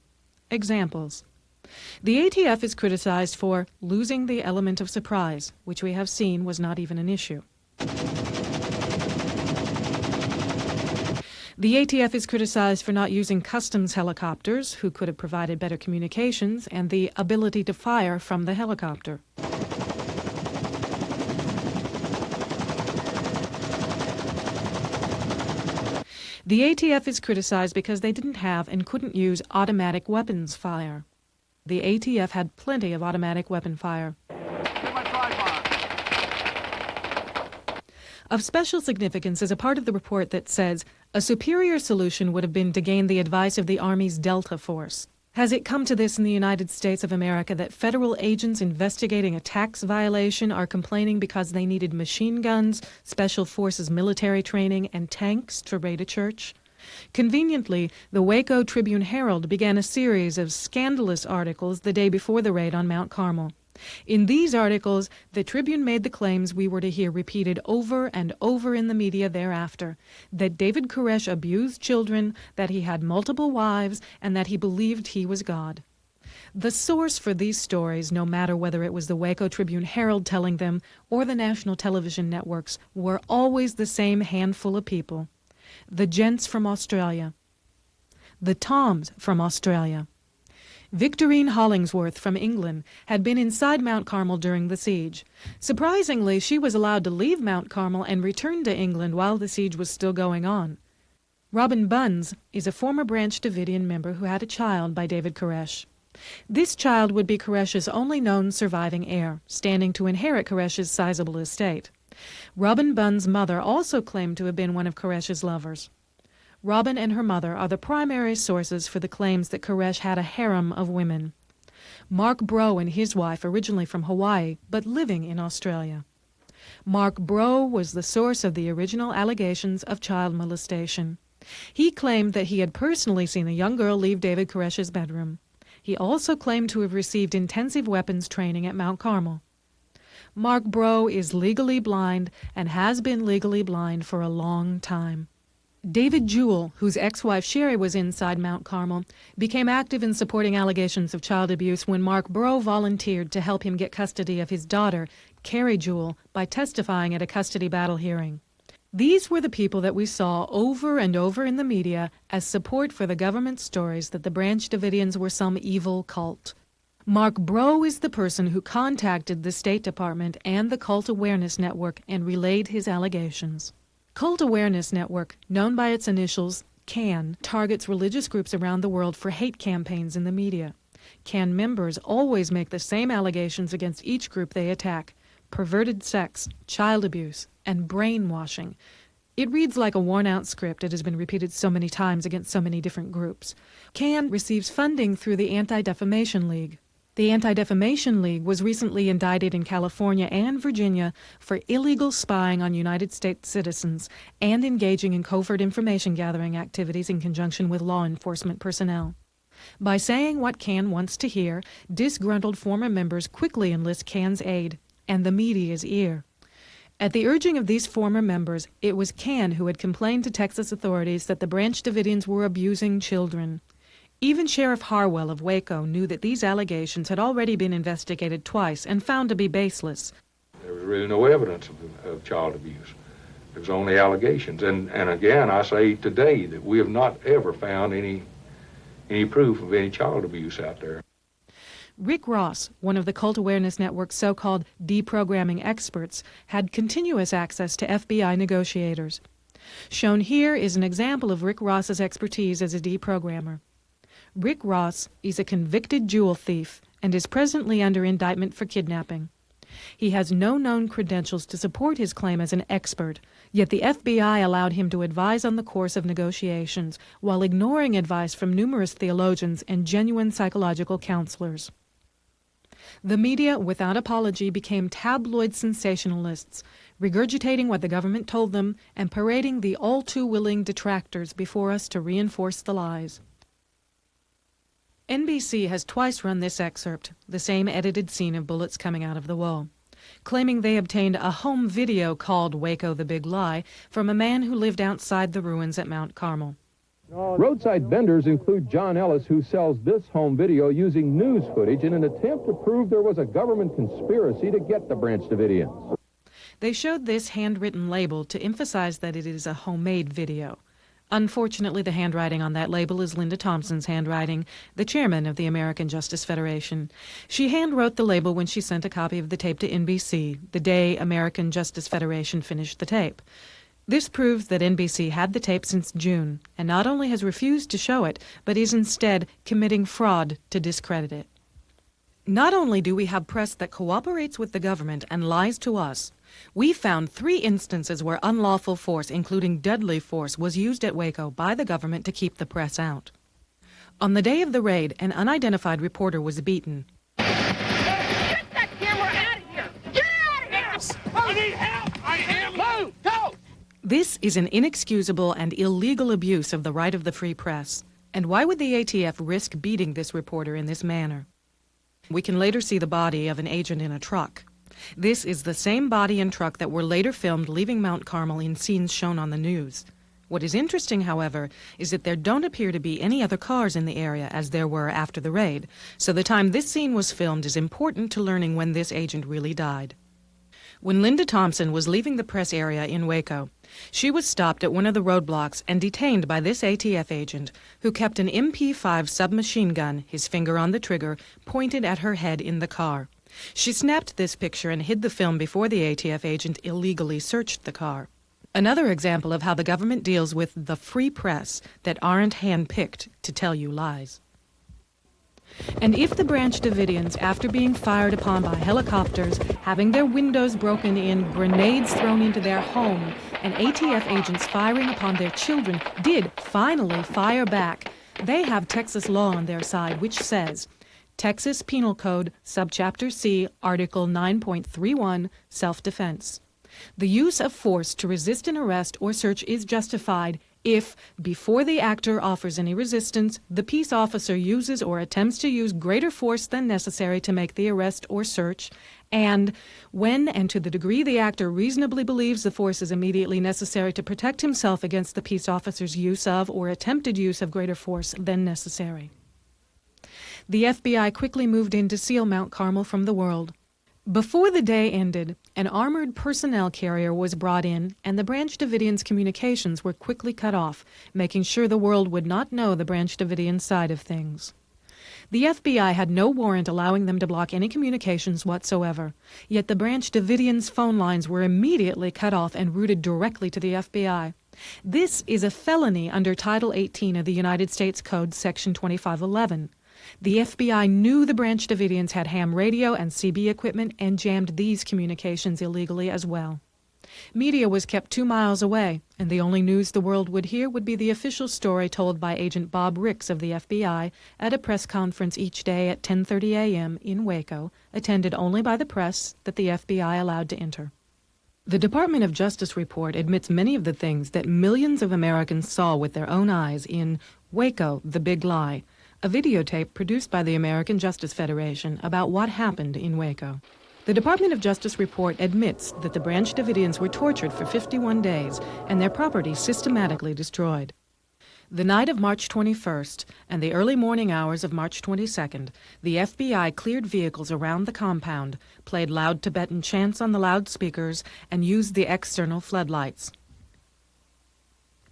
Examples. The ATF is criticized for losing the element of surprise, which we have seen was not even an issue. The ATF is criticized for not using customs helicopters, who could have provided better communications and the ability to fire from the helicopter. The ATF is criticized because they didn't have and couldn't use automatic weapons fire. The ATF had plenty of automatic weapon fire. Of special significance is a part of the report that says a superior solution would have been to gain the advice of the Army's Delta Force. Has it come to this in the United States of America that federal agents investigating a tax violation are complaining because they needed machine guns, special forces military training, and tanks to raid a church? Conveniently, the Waco Tribune-Herald began a series of scandalous articles the day before the raid on Mount Carmel. In these articles, the Tribune made the claims we were to hear repeated over and over in the media thereafter, that David Koresh abused children, that he had multiple wives, and that he believed he was God. The source for these stories, no matter whether it was the Waco Tribune-Herald telling them or the national television networks, were always the same handful of people. The gents from Australia. The Toms from Australia. Victorine Hollingsworth from England had been inside Mount Carmel during the siege. Surprisingly, she was allowed to leave Mount Carmel and return to England while the siege was still going on. Robin Bunns is a former Branch Davidian member who had a child by David Koresh. This child would be Koresh's only known surviving heir, standing to inherit Koresh's sizable estate. Robin Bunns' mother also claimed to have been one of Koresh's lovers. Robin and her mother are the primary sources for the claims that Koresh had a harem of women. Mark Bro and his wife, originally from Hawaii, but living in Australia. Mark Bro was the source of the original allegations of child molestation. He claimed that he had personally seen a young girl leave David Koresh's bedroom. He also claimed to have received intensive weapons training at Mount Carmel. Mark Bro is legally blind and has been legally blind for a long time. David Jewell, whose ex-wife Sherry was inside Mount Carmel, became active in supporting allegations of child abuse when Mark Bro volunteered to help him get custody of his daughter, Carrie Jewell, by testifying at a custody battle hearing. These were the people that we saw over and over in the media as support for the government stories that the Branch Davidians were some evil cult. Mark Bro is the person who contacted the State Department and the Cult Awareness Network and relayed his allegations. Cult Awareness Network, known by its initials CAN, targets religious groups around the world for hate campaigns in the media. CAN members always make the same allegations against each group they attack, perverted sex, child abuse, and brainwashing. It reads like a worn-out script. It has been repeated so many times against so many different groups. CAN receives funding through the Anti-Defamation League. The Anti-Defamation League was recently indicted in California and Virginia for illegal spying on United States citizens and engaging in covert information gathering activities in conjunction with law enforcement personnel. By saying what CAN wants to hear, disgruntled former members quickly enlist CAN's aid and the media's ear. At the urging of these former members, it was CAN who had complained to Texas authorities that the Branch Davidians were abusing children. Even Sheriff Harwell of Waco knew that these allegations had already been investigated twice and found to be baseless. There was really no evidence of child abuse. There was only allegations. And again, I say today that we have not ever found any proof of any child abuse out there. Rick Ross, one of the Cult Awareness Network's so-called deprogramming experts, had continuous access to FBI negotiators. Shown here is an example of Rick Ross's expertise as a deprogrammer. Rick Ross is a convicted jewel thief and is presently under indictment for kidnapping. He has no known credentials to support his claim as an expert, yet the FBI allowed him to advise on the course of negotiations while ignoring advice from numerous theologians and genuine psychological counselors. The media, without apology, became tabloid sensationalists, regurgitating what the government told them and parading the all-too-willing detractors before us to reinforce the lies. NBC has twice run this excerpt, the same edited scene of bullets coming out of the wall, claiming they obtained a home video called Waco the Big Lie from a man who lived outside the ruins at Mount Carmel. Roadside vendors include John Ellis, who sells this home video using news footage in an attempt to prove there was a government conspiracy to get the Branch Davidians. They showed this handwritten label to emphasize that it is a homemade video. Unfortunately, the handwriting on that label is Linda Thompson's handwriting, the chairman of the American Justice Federation. She handwrote the label when she sent a copy of the tape to NBC, the day American Justice Federation finished the tape. This proves that NBC had the tape since June, and not only has refused to show it, but is instead committing fraud to discredit it. Not only do we have press that cooperates with the government and lies to us, we found 3 instances where unlawful force, including deadly force, was used at Waco by the government to keep the press out. On the day of the raid, an unidentified reporter was beaten. Get that camera out of here! Get out of here! I need help! I am... Move! Go! This is an inexcusable and illegal abuse of the right of the free press. And why would the ATF risk beating this reporter in this manner? We can later see the body of an agent in a truck. This is the same body and truck that were later filmed leaving Mount Carmel in scenes shown on the news. What is interesting, however, is that there don't appear to be any other cars in the area as there were after the raid, so the time this scene was filmed is important to learning when this agent really died. When Linda Thompson was leaving the press area in Waco, she was stopped at one of the roadblocks and detained by this ATF agent, who kept an MP5 submachine gun, his finger on the trigger, pointed at her head in the car. She snapped this picture and hid the film before the ATF agent illegally searched the car. Another example of how the government deals with the free press that aren't hand-picked to tell you lies. And if the Branch Davidians, after being fired upon by helicopters, having their windows broken in, grenades thrown into their home, and ATF agents firing upon their children did finally fire back, they have Texas law on their side, which says, Texas Penal Code, Subchapter C, Article 9.31, Self-Defense. The use of force to resist an arrest or search is justified if, before the actor offers any resistance, the peace officer uses or attempts to use greater force than necessary to make the arrest or search, and when and to the degree the actor reasonably believes the force is immediately necessary to protect himself against the peace officer's use of or attempted use of greater force than necessary. The FBI quickly moved in to seal Mount Carmel from the world. Before the day ended, an armored personnel carrier was brought in, and the Branch Davidians' communications were quickly cut off, making sure the world would not know the Branch Davidian side of things. The FBI had no warrant allowing them to block any communications whatsoever, yet the Branch Davidians' phone lines were immediately cut off and routed directly to the FBI. This is a felony under Title 18 of the United States Code, Section 2511. The FBI knew the Branch Davidians had ham radio and CB equipment and jammed these communications illegally as well. Media was kept 2 miles away, and the only news the world would hear would be the official story told by Agent Bob Ricks of the FBI at a press conference each day at 10:30 a.m. in Waco, attended only by the press that the FBI allowed to enter. The Department of Justice report admits many of the things that millions of Americans saw with their own eyes in Waco, the Big Lie, a videotape produced by the American Justice Federation about what happened in Waco. The Department of Justice report admits that the Branch Davidians were tortured for 51 days and their property systematically destroyed. The night of March 21st and the early morning hours of March 22nd, the FBI cleared vehicles around the compound, played loud Tibetan chants on the loudspeakers, and used the external floodlights.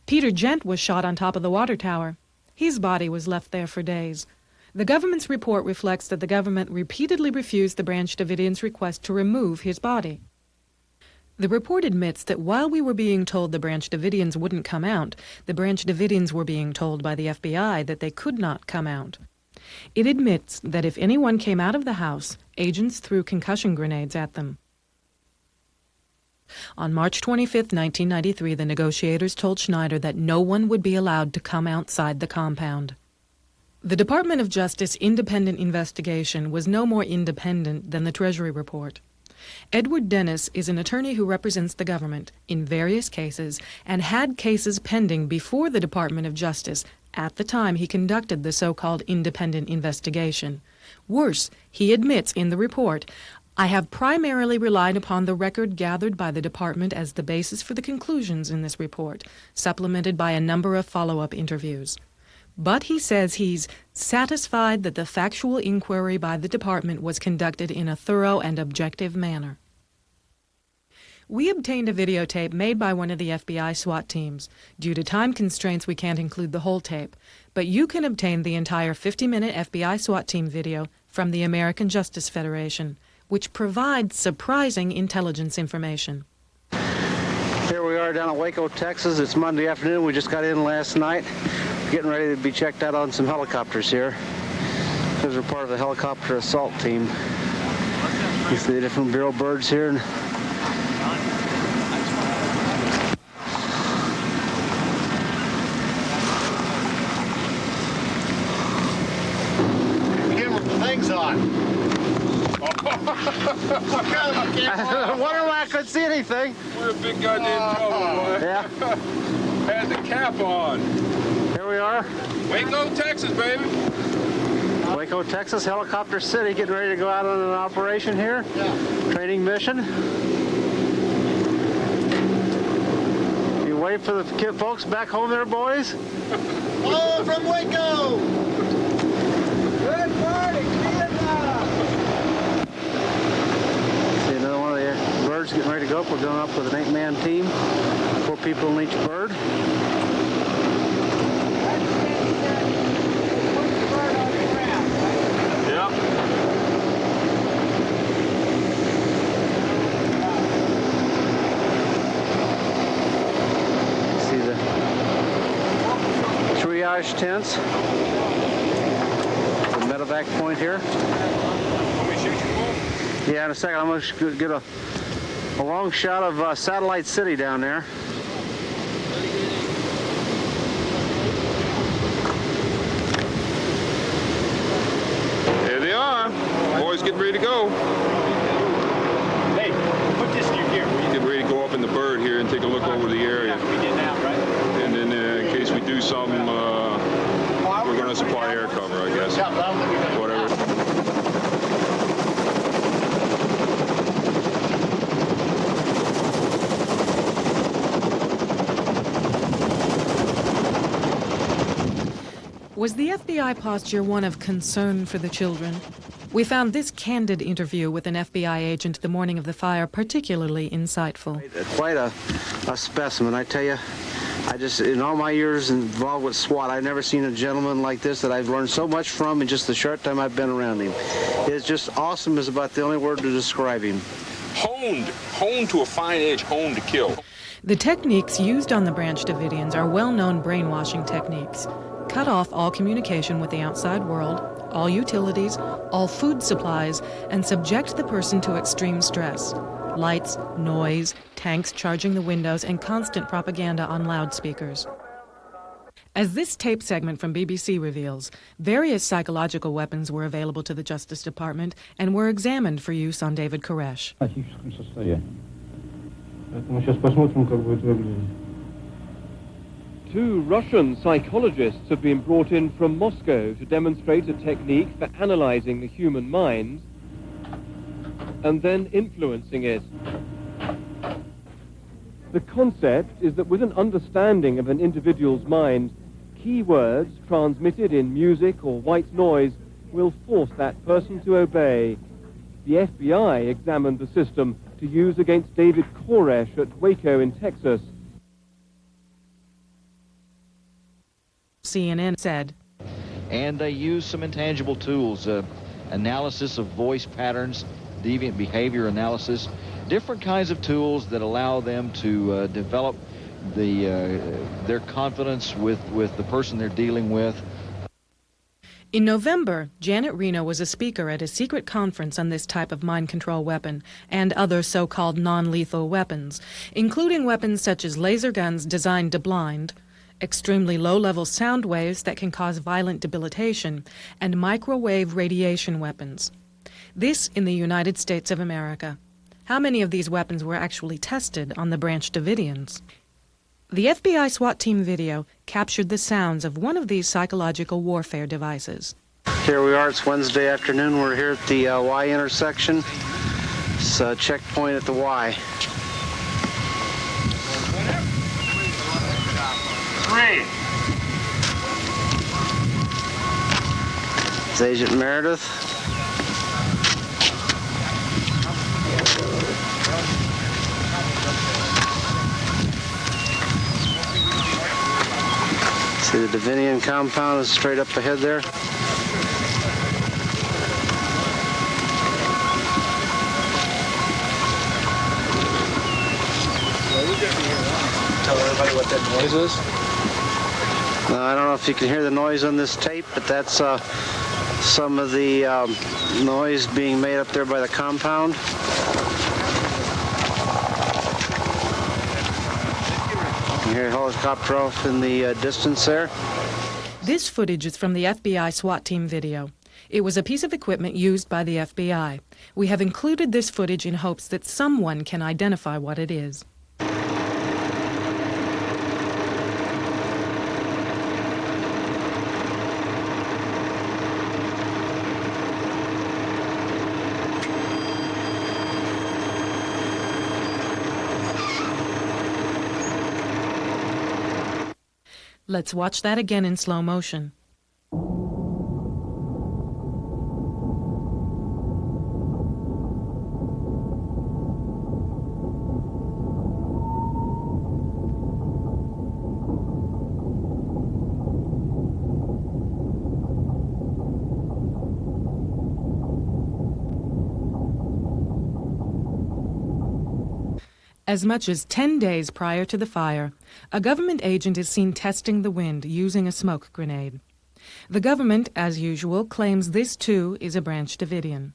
Peter Gent was shot on top of the water tower. His body was left there for days. The government's report reflects that the government repeatedly refused the Branch Davidians' request to remove his body. The report admits that while we were being told the Branch Davidians wouldn't come out, the Branch Davidians were being told by the FBI that they could not come out. It admits that if anyone came out of the house, agents threw concussion grenades at them. On March 25, 1993, the negotiators told Schneider that no one would be allowed to come outside the compound. The Department of Justice independent investigation was no more independent than the Treasury report. Edward Dennis is an attorney who represents the government in various cases and had cases pending before the Department of Justice at the time he conducted the so-called independent investigation. Worse, he admits in the report, "I have primarily relied upon the record gathered by the department as the basis for the conclusions in this report, supplemented by a number of follow-up interviews." But he says he's satisfied that the factual inquiry by the department was conducted in a thorough and objective manner. We obtained a videotape made by one of the FBI SWAT teams. Due to time constraints, we can't include the whole tape, but you can obtain the entire 50-minute FBI SWAT team video from the American Justice Federation, which provides surprising intelligence information. Here we are down at Waco, Texas. It's Monday afternoon. We just got in last night. Getting ready to be checked out on some helicopters here. Those are part of the helicopter assault team. You see the different Bureau birds here. Give them the things on. I wonder why I couldn't see anything. We're a big goddamn trouble, boy. Yeah. Had the cap on. Here we are. Waco, Texas, baby. Waco, Texas, Helicopter City, getting ready to go out on an operation here. Yeah. Training mission. You wait for the folks back home there, boys. Hello from Waco. Good morning, Vietnam. See another one of the birds getting ready to go up. We're going up with an 8-man team. 4 people in each bird. Tents. The medevac point here. Yeah, in a second. I'm going to get a long shot of Satellite City down there. There they are. Boys getting ready to go. Hey, put this in your gear. You get ready to go up in the bird here and take a look over the area. We get out, right? And then in case we do something, we're going to supply air cover, I guess. Whatever. Was the FBI posture one of concern for the children? We found this candid interview with an FBI agent the morning of the fire particularly insightful. Quite a specimen, I tell you. In all my years involved with SWAT, I've never seen a gentleman like this that I've learned so much from in just the short time I've been around him. It's just awesome is about the only word to describe him. Honed to a fine edge, honed to kill. The techniques used on the Branch Davidians are well-known brainwashing techniques. cut off all communication with the outside world, all utilities, all food supplies, and subject the person to extreme stress. Lights, noise, tanks charging the windows, and constant propaganda on loudspeakers. As this tape segment from BBC reveals, various psychological weapons were available to the Justice Department and were examined for use on David Koresh. Two Russian psychologists have been brought in from Moscow to demonstrate a technique for analyzing the human mind and then influencing it. The concept is that with an understanding of an individual's mind, key words transmitted in music or white noise will force that person to obey. The FBI examined the system to use against David Koresh at Waco in Texas. CNN said. And they use some intangible tools, analysis of voice patterns, deviant behavior analysis, different kinds of tools that allow them to develop their confidence with the person they're dealing with. In November, Janet Reno was a speaker at a secret conference on this type of mind control weapon and other so-called non-lethal weapons, including weapons such as laser guns designed to blind, extremely low-level sound waves that can cause violent debilitation, and microwave radiation weapons. This in the United States of America. How many of these weapons were actually tested on the Branch Davidians? The FBI SWAT team video captured the sounds of one of these psychological warfare devices. Here we are, it's Wednesday afternoon. We're here at the Y intersection. It's a checkpoint at the Y. 3. It's Agent Meredith. See the Davidian compound is straight up ahead there. Tell everybody what that noise is? I don't know if you can hear the noise on this tape, but that's some of the noise being made up there by the compound. You can hear a helicopter off in the distance there. This footage is from the FBI SWAT team video. It was a piece of equipment used by the FBI. We have included this footage in hopes that someone can identify what it is. Let's watch that again in slow motion. As much as 10 days prior to the fire, a government agent is seen testing the wind using a smoke grenade. The government, as usual, claims this too is a Branch Davidian.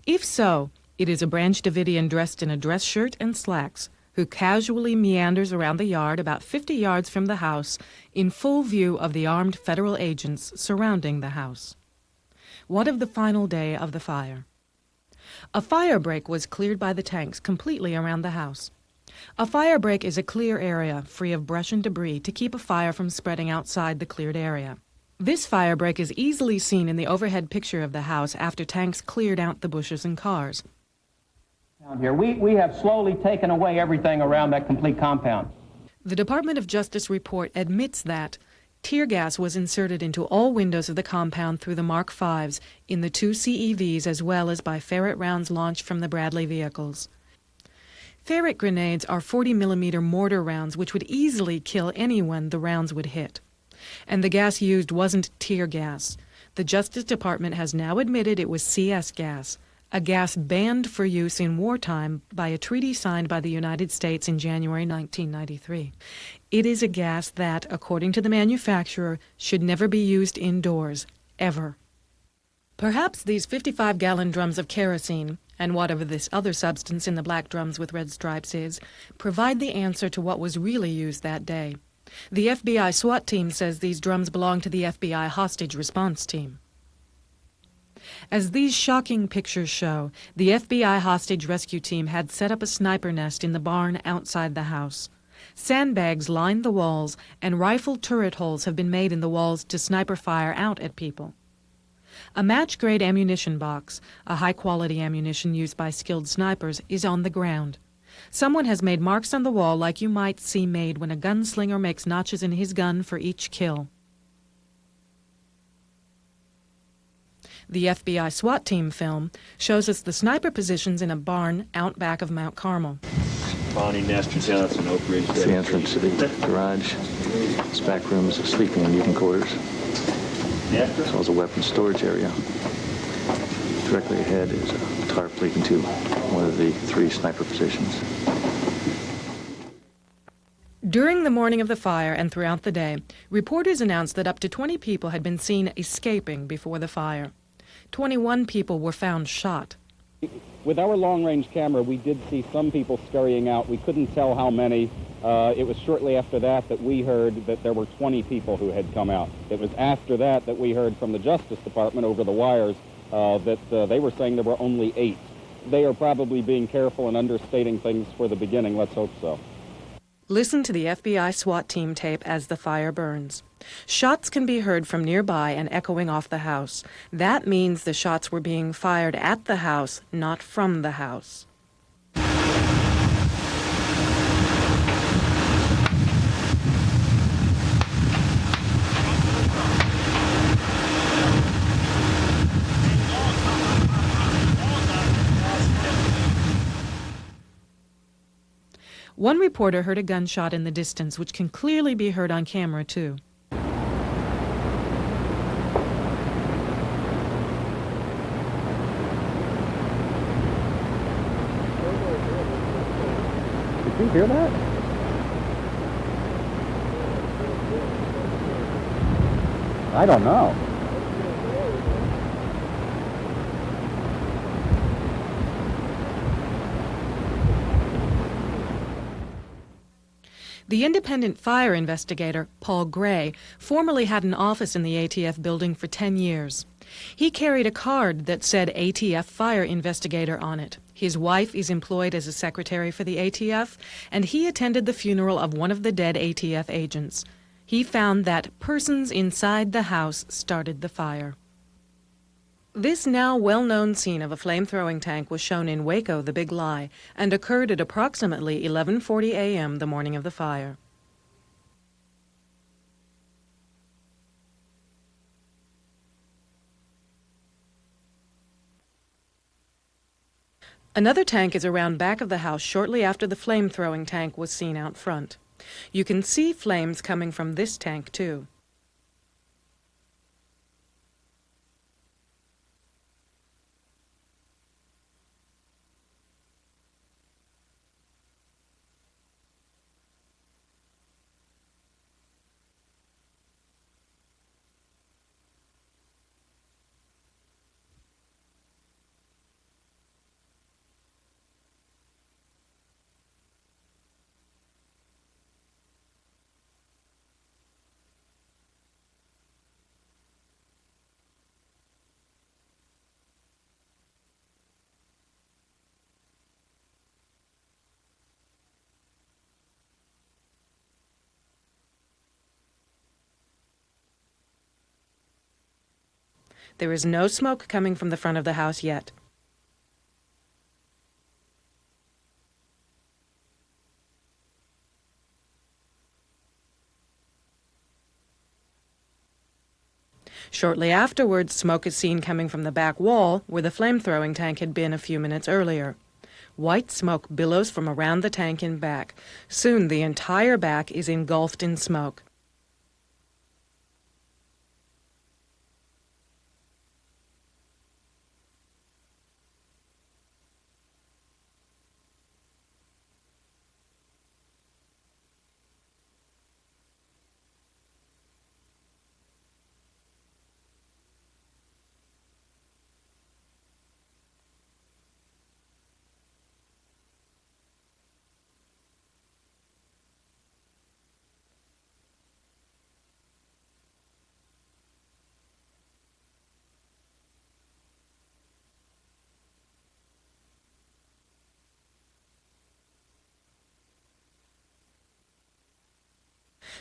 If so, it is a Branch Davidian dressed in a dress shirt and slacks, who casually meanders around the yard about 50 yards from the house in full view of the armed federal agents surrounding the house. What of the final day of the fire? A fire break was cleared by the tanks completely around the house. A fire break is a clear area, free of brush and debris, to keep a fire from spreading outside the cleared area. This fire break is easily seen in the overhead picture of the house after tanks cleared out the bushes and cars. Down here, we have slowly taken away everything around that complete compound. The Department of Justice report admits that tear gas was inserted into all windows of the compound through the Mark Vs in the 2 CEVs as well as by ferret rounds launched from the Bradley vehicles. Ferret grenades are 40mm mortar rounds which would easily kill anyone the rounds would hit. And the gas used wasn't tear gas. The Justice Department has now admitted it was CS gas, a gas banned for use in wartime by a treaty signed by the United States in January 1993. It is a gas that, according to the manufacturer, should never be used indoors, ever. Perhaps these 55-gallon drums of kerosene, and whatever this other substance in the black drums with red stripes is, provide the answer to what was really used that day. The FBI SWAT team says these drums belong to the FBI hostage response team. As these shocking pictures show, the FBI hostage rescue team had set up a sniper nest in the barn outside the house. Sandbags lined the walls, and rifle turret holes have been made in the walls to sniper fire out at people. A match-grade ammunition box, a high-quality ammunition used by skilled snipers, is on the ground. Someone has made marks on the wall like you might see made when a gunslinger makes notches in his gun for each kill. The FBI SWAT team film shows us the sniper positions in a barn out back of Mount Carmel. Bonnie Nestor Johnson, Oak Ridge. It's the entrance to the garage. This back room is a sleeping and eating quarters, as well as a weapons storage area. Directly ahead is a tarp leading to one of the 3 sniper positions. During the morning of the fire and throughout the day, reporters announced that up to 20 people had been seen escaping before the fire. 21 people were found shot. With our long-range camera, we did see some people scurrying out. We couldn't tell how many. It was shortly after that that we heard that there were 20 people who had come out. It was after that that we heard from the Justice Department over the wires that they were saying there were only 8. They are probably being careful and understating things for the beginning. Let's hope so. Listen to the FBI SWAT team tape as the fire burns. Shots can be heard from nearby and echoing off the house. That means the shots were being fired at the house, not from the house. One reporter heard a gunshot in the distance, which can clearly be heard on camera, too. Did you hear that? I don't know. The independent fire investigator, Paul Gray, formerly had an office in the ATF building for 10 years. He carried a card that said ATF Fire Investigator on it. His wife is employed as a secretary for the ATF, and he attended the funeral of one of the dead ATF agents. He found that persons inside the house started the fire. This now well-known scene of a flame-throwing tank was shown in Waco, the Big Lie, and occurred at approximately 11:40 a.m. the morning of the fire. Another tank is around back of the house shortly after the flame-throwing tank was seen out front. You can see flames coming from this tank, too. There is no smoke coming from the front of the house yet. Shortly afterwards, smoke is seen coming from the back wall, where the flame-throwing tank had been a few minutes earlier. White smoke billows from around the tank in back. Soon the entire back is engulfed in smoke.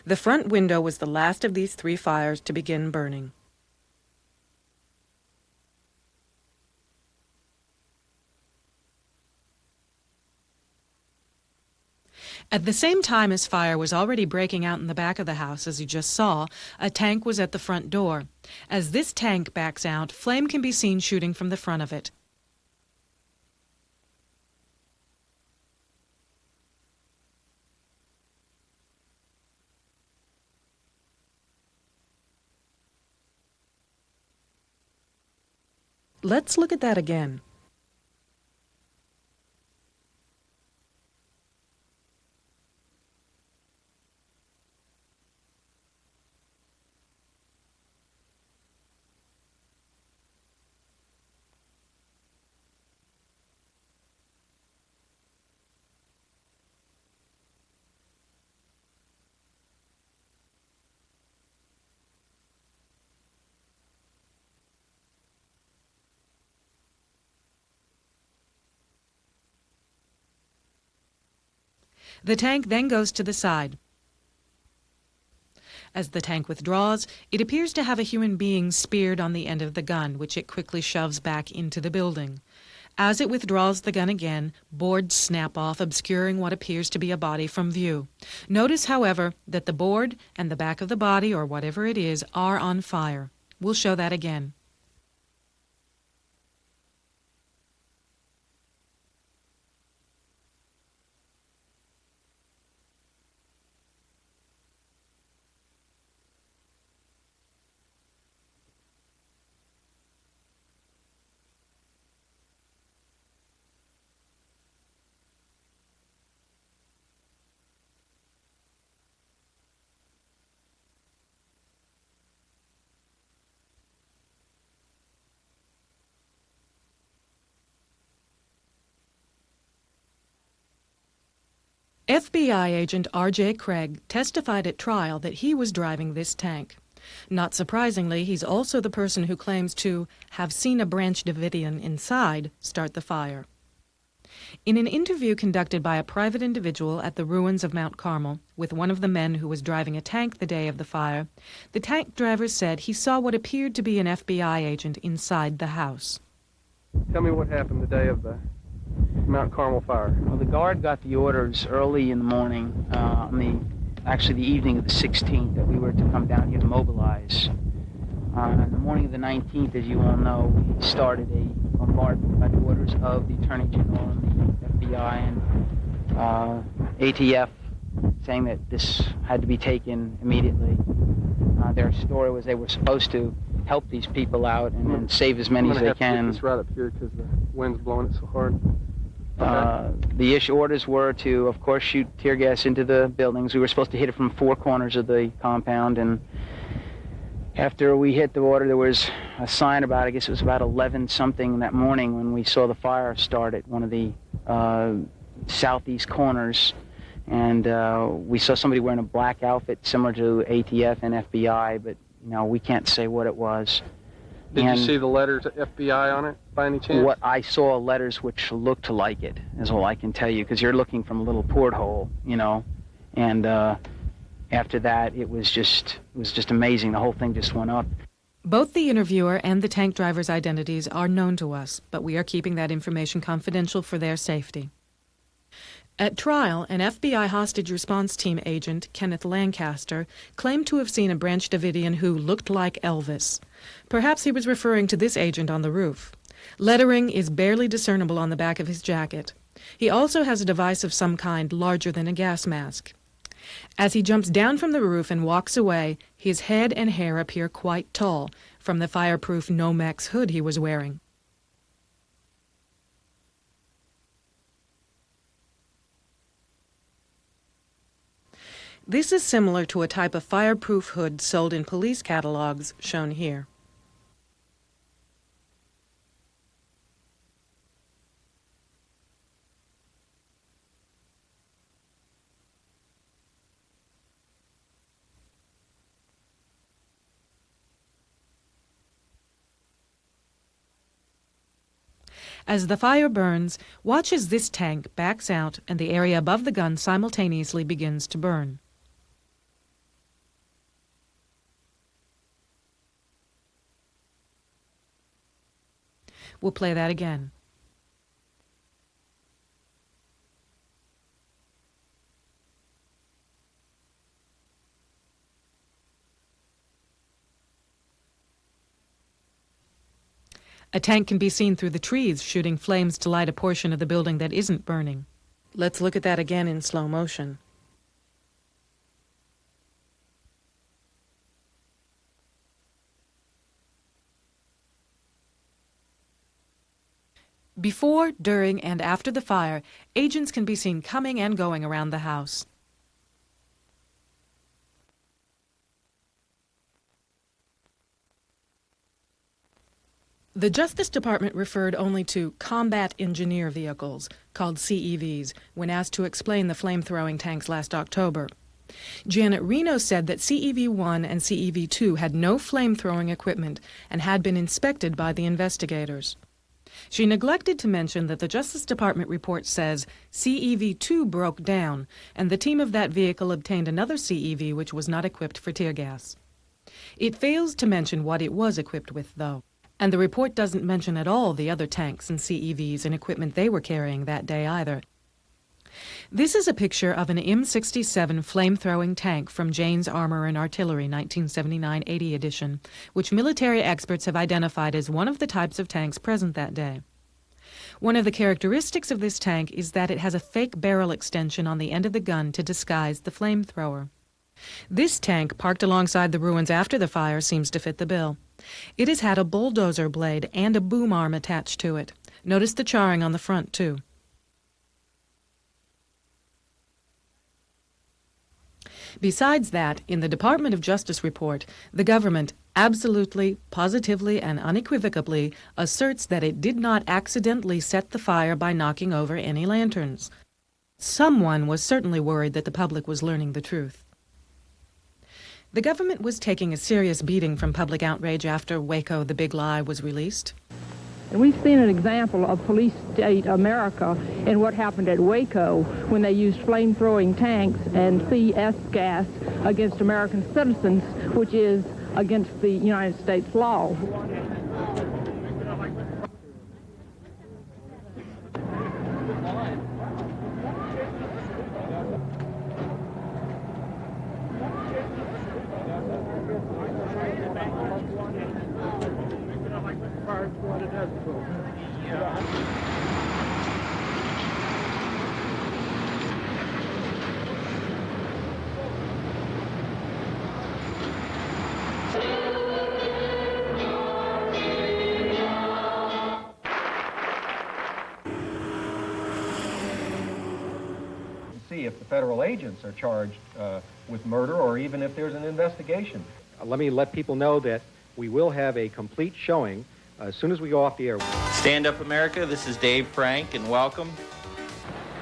The front window was the last of these 3 fires to begin burning. At the same time as fire was already breaking out in the back of the house, as you just saw, a tank was at the front door. As this tank backs out, flame can be seen shooting from the front of it. Let's look at that again. The tank then goes to the side. As the tank withdraws, it appears to have a human being speared on the end of the gun, which it quickly shoves back into the building. As it withdraws the gun again, boards snap off, obscuring what appears to be a body from view. Notice, however, that the board and the back of the body, or whatever it is, are on fire. We'll show that again. FBI agent R.J. Craig testified at trial that he was driving this tank. Not surprisingly, he's also the person who claims to have seen a Branch Davidian inside start the fire. In an interview conducted by a private individual at the ruins of Mount Carmel with one of the men who was driving a tank the day of the fire, the tank driver said he saw what appeared to be an FBI agent inside the house. Tell me what happened the day of the Mount Carmel fire. Well, the guard got the orders early in the morning, actually the evening of the 16th, that we were to come down here to mobilize. On the morning of the 19th, as you all know, we started a bombardment by the orders of the Attorney General and the FBI and ATF, saying that this had to be taken immediately. Their story was they were supposed to help these people out and save as many as they can. I'm going to have to get this right up here because the wind's blowing it so hard. The orders were to, of course, shoot tear gas into the buildings. We were supposed to hit it from 4 corners of the compound, and after we hit the water, there was a sign about, I guess it was about 11-something that morning when we saw the fire start at one of the southeast corners, and we saw somebody wearing a black outfit similar to ATF and FBI, but we can't say what it was. Did you see the letter to FBI on it, by any chance? What I saw letters which looked like it, is all I can tell you, because you're looking from a little porthole, and after that, it was just amazing. The whole thing just went up. Both the interviewer and the tank driver's identities are known to us, but we are keeping that information confidential for their safety. At trial, an FBI hostage response team agent, Kenneth Lancaster, claimed to have seen a Branch Davidian who looked like Elvis. Perhaps he was referring to this agent on the roof. Lettering is barely discernible on the back of his jacket. He also has a device of some kind larger than a gas mask. As he jumps down from the roof and walks away, his head and hair appear quite tall from the fireproof Nomex hood he was wearing. This is similar to a type of fireproof hood sold in police catalogs, shown here. As the fire burns, watch as this tank backs out and the area above the gun simultaneously begins to burn. We'll play that again. A tank can be seen through the trees, shooting flames to light a portion of the building that isn't burning. Let's look at that again in slow motion. Before, during, and after the fire, agents can be seen coming and going around the house. The Justice Department referred only to combat engineer vehicles, called CEVs, when asked to explain the flame-throwing tanks last October. Janet Reno said that CEV-1 and CEV-2 had no flame-throwing equipment and had been inspected by the investigators. She neglected to mention that the Justice Department report says CEV-2 broke down, and the team of that vehicle obtained another CEV which was not equipped for tear gas. It fails to mention what it was equipped with, though. And the report doesn't mention at all the other tanks and CEVs and equipment they were carrying that day either. This is a picture of an M67 flame-throwing tank from Jane's Armor and Artillery 1979-80 edition, which military experts have identified as one of the types of tanks present that day. One of the characteristics of this tank is that it has a fake barrel extension on the end of the gun to disguise the flamethrower. This tank, parked alongside the ruins after the fire, seems to fit the bill. It has had a bulldozer blade and a boom arm attached to it. Notice the charring on the front, too. Besides that, in the Department of Justice report, the government absolutely, positively, and unequivocally asserts that it did not accidentally set the fire by knocking over any lanterns. Someone was certainly worried that the public was learning the truth. The government was taking a serious beating from public outrage after Waco, the Big Lie, was released. And we've seen an example of police state America in what happened at Waco when they used flame-throwing tanks and CS gas against American citizens, which is against the United States law. See if the federal agents are charged with murder or even if there's an investigation. Let me let people know that we will have a complete showing as soon as we go off the air. Stand Up America, this is Dave Frank, and welcome.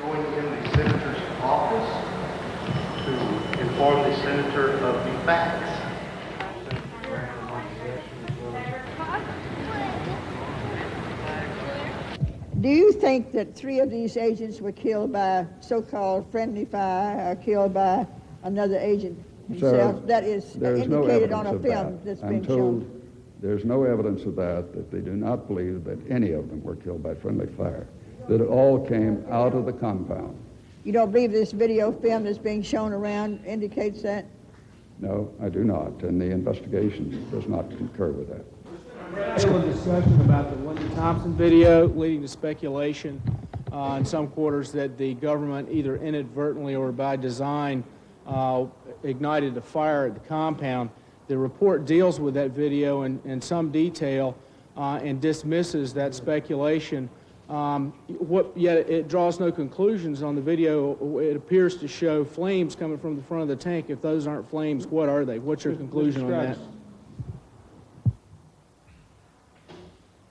Going in the senator's office to inform the senator of the facts. Do you think that 3 of these agents were killed by so-called friendly fire or killed by another agent himself? That is indicated on a film that's been shown. There's no evidence of that they do not believe that any of them were killed by friendly fire, that it all came out of the compound. You don't believe this video film that's being shown around indicates that? No, I do not, and the investigation does not concur with that. Still a discussion about the Wendy Thompson video, leading to speculation in some quarters that the government either inadvertently or by design ignited a fire at the compound. The report deals with that video in some detail and dismisses that speculation. Yet it draws no conclusions on the video. It appears to show flames coming from the front of the tank. If those aren't flames, what are they? What's your conclusion on that?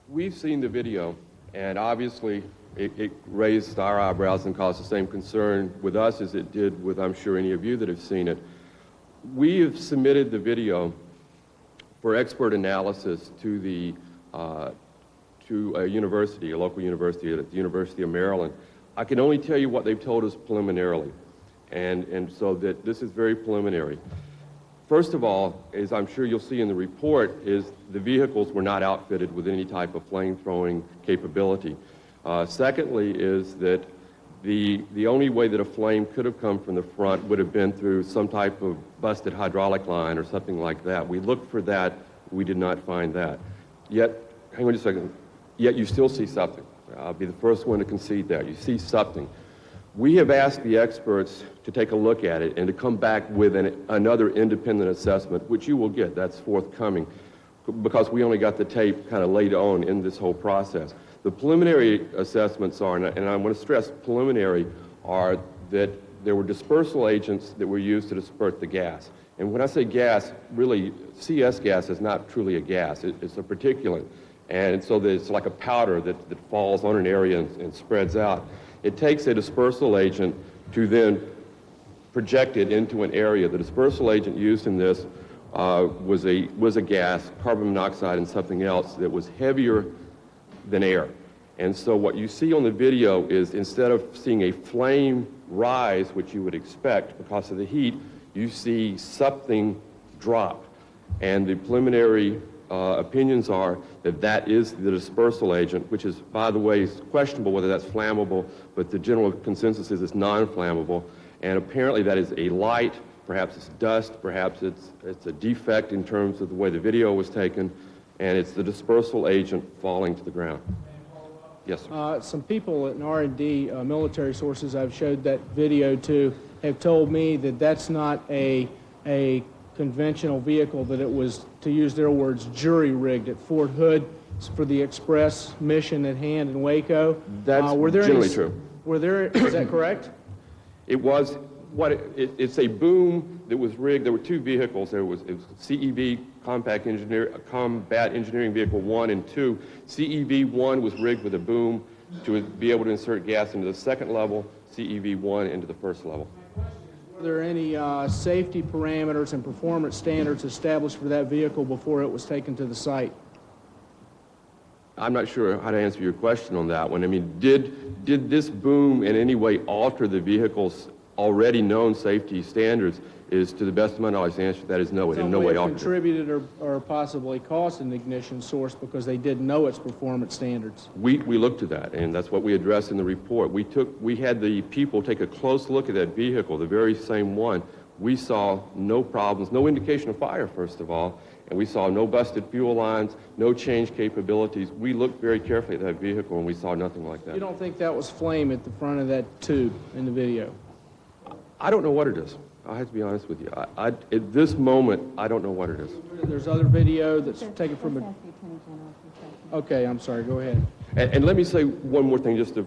We've seen the video, and obviously it raised our eyebrows and caused the same concern with us as it did with, I'm sure, any of you that have seen it. We have submitted the video for expert analysis to a university, a local university at the University of Maryland. I can only tell you what they've told us preliminarily, and so that this is very preliminary. First of all, as I'm sure you'll see in the report, is the vehicles were not outfitted with any type of flame-throwing capability. Secondly is that the only way that a flame could have come from the front would have been through some type of busted hydraulic line or something like that. We looked for that. We did not find that. Yet, hang on just a second, yet you still see something. I'll be the first one to concede that. You see something. We have asked the experts to take a look at it and to come back with another independent assessment, which you will get. That's forthcoming, because we only got the tape kind of later on in this whole process. The preliminary assessments are, and I want to stress preliminary, are that there were dispersal agents that were used to disperse the gas. And when I say gas, really, CS gas is not truly a gas. It's a particulate. And so it's like a powder that falls on an area and spreads out. It takes a dispersal agent to then project it into an area. The dispersal agent used in this was a gas, carbon monoxide and something else that was heavier than air. And so what you see on the video is, instead of seeing a flame rise, which you would expect because of the heat, you see something drop. And the preliminary opinions are that that is the dispersal agent, which is, by the way, is questionable whether that's flammable, but the general consensus is it's non-flammable. And apparently that is a light, perhaps it's dust, perhaps it's a defect in terms of the way the video was taken, and it's the dispersal agent falling to the ground. Yes, sir. Some people at R&D, military sources I've showed that video to, have told me that that's not a conventional vehicle, that it was, to use their words, jury-rigged at Fort Hood for the express mission at hand in Waco. That's generally true. Is that correct? It was, it's a boom that was rigged. There were two vehicles. It was CEV, Combat Engineering Vehicle 1 and 2. CEV 1 was rigged with a boom to be able to insert gas into the second level, CEV 1 into the first level. Are there any safety parameters and performance standards established for that vehicle before it was taken to the site? I'm not sure how to answer your question on that one. I mean, did this boom in any way alter the vehicle's already known safety standards? Is, to the best of my knowledge, the answer to that is no. It in no way altered. Contributed or possibly caused an ignition source because they didn't know its performance standards. We looked at that, and that's what we addressed in the report. We had the people take a close look at that vehicle, the very same one. We saw no problems, no indication of fire, first of all, and we saw no busted fuel lines, no change capabilities. We looked very carefully at that vehicle, and we saw nothing like that. You don't think that was flame at the front of that tube in the video? I don't know what it is. I have to be honest with you. At this moment, I don't know what it is. There's other video that's taken from a... Okay, I'm sorry. Go ahead. And let me say one more thing just to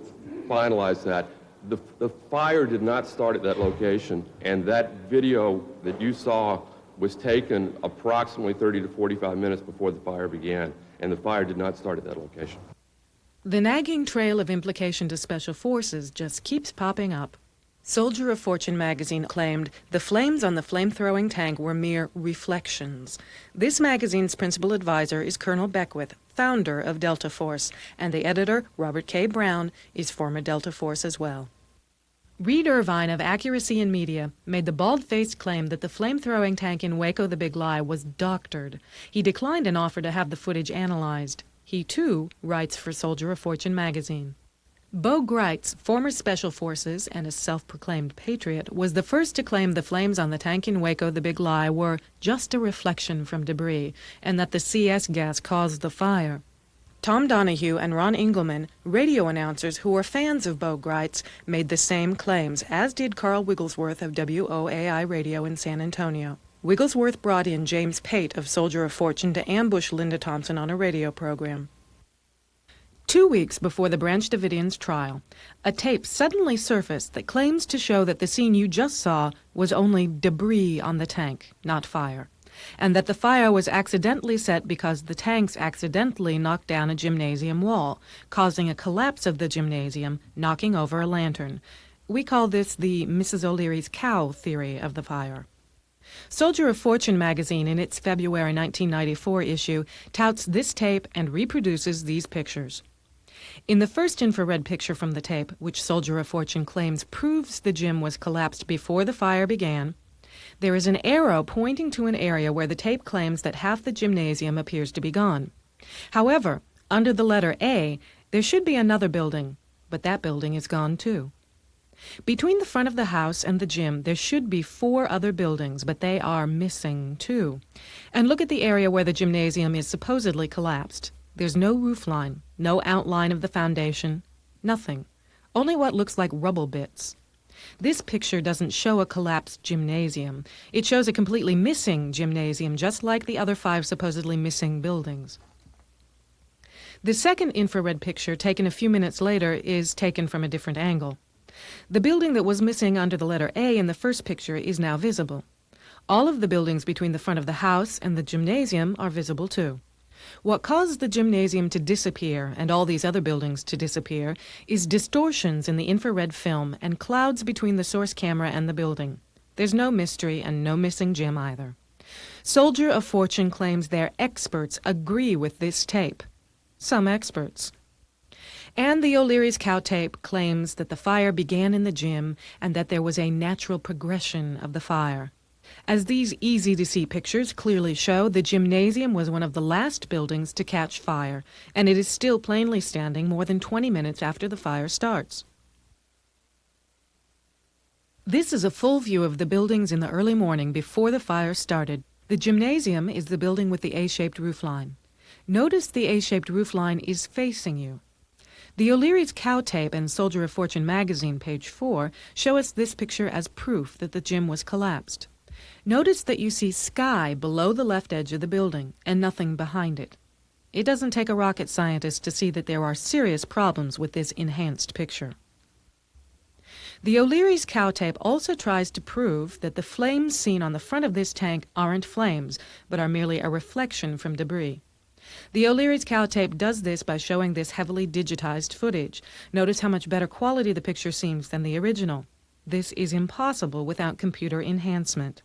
finalize that. The fire did not start at that location, and that video that you saw was taken approximately 30 to 45 minutes before the fire began, and the fire did not start at that location. The nagging trail of implication to Special Forces just keeps popping up. Soldier of Fortune magazine claimed the flames on the flame-throwing tank were mere reflections. This magazine's principal advisor is Colonel Beckwith, founder of Delta Force, and the editor, Robert K. Brown, is former Delta Force as well. Reed Irvine of Accuracy in Media made the bald-faced claim that the flame-throwing tank in Waco the Big Lie was doctored. He declined an offer to have the footage analyzed. He, too, writes for Soldier of Fortune magazine. Bo Greitz, former Special Forces and a self-proclaimed patriot, was the first to claim the flames on the tank in Waco the Big Lie were just a reflection from debris, and that the CS gas caused the fire. Tom Donahue and Ron Engelman, radio announcers who were fans of Bo Greitz, made the same claims, as did Carl Wigglesworth of WOAI Radio in San Antonio. Wigglesworth brought in James Pate of Soldier of Fortune to ambush Linda Thompson on a radio program. 2 weeks before the Branch Davidians' trial, a tape suddenly surfaced that claims to show that the scene you just saw was only debris on the tank, not fire, and that the fire was accidentally set because the tanks accidentally knocked down a gymnasium wall, causing a collapse of the gymnasium, knocking over a lantern. We call this the Mrs. O'Leary's cow theory of the fire. Soldier of Fortune magazine, in its February 1994 issue, touts this tape and reproduces these pictures. In the first infrared picture from the tape, which Soldier of Fortune claims proves the gym was collapsed before the fire began, There is an arrow pointing to an area where the tape claims that half the gymnasium appears to be gone. However, under the letter A, there should be another building, but that building is gone too. Between the front of the house and the gym, there should be 4 other buildings, but they are missing too. And look at the area where the gymnasium is supposedly collapsed. There's no roof line, no outline of the foundation, nothing. Only what looks like rubble bits. This picture doesn't show a collapsed gymnasium. It shows a completely missing gymnasium, just like the other 5 supposedly missing buildings. The second infrared picture, taken a few minutes later, is taken from a different angle. The building that was missing under the letter A in the first picture is now visible. All of the buildings between the front of the house and the gymnasium are visible too. What caused the gymnasium to disappear and all these other buildings to disappear is distortions in the infrared film and clouds between the source camera and the building. There's no mystery and no missing gym either. Soldier of Fortune claims their experts agree with this tape. Some experts. And the O'Leary's cow tape claims that the fire began in the gym and that there was a natural progression of the fire. As these easy-to-see pictures clearly show, the gymnasium was one of the last buildings to catch fire, and it is still plainly standing more than 20 minutes after the fire starts. This is a full view of the buildings in the early morning before the fire started. The gymnasium is the building with the A-shaped roofline. Notice the A-shaped roofline is facing you. The O'Leary's cow tape and Soldier of Fortune magazine, page 4, show us this picture as proof that the gym was collapsed. Notice that you see sky below the left edge of the building and nothing behind it. It doesn't take a rocket scientist to see that there are serious problems with this enhanced picture. The O'Leary's cow tape also tries to prove that the flames seen on the front of this tank aren't flames, but are merely a reflection from debris. The O'Leary's cow tape does this by showing this heavily digitized footage. Notice how much better quality the picture seems than the original. This is impossible without computer enhancement.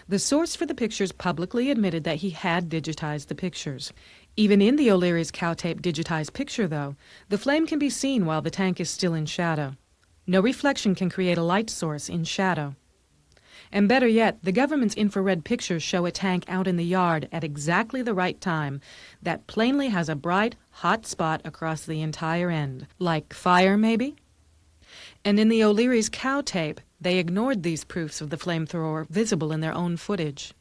The source for the pictures publicly admitted that he had digitized the pictures. Even in the O'Leary's cow tape digitized picture, though, the flame can be seen while the tank is still in shadow. No reflection can create a light source in shadow. And better yet, the government's infrared pictures show a tank out in the yard at exactly the right time that plainly has a bright, hot spot across the entire end. Like fire, maybe? And in the O'Leary's cow tape, they ignored these proofs of the flamethrower visible in their own footage.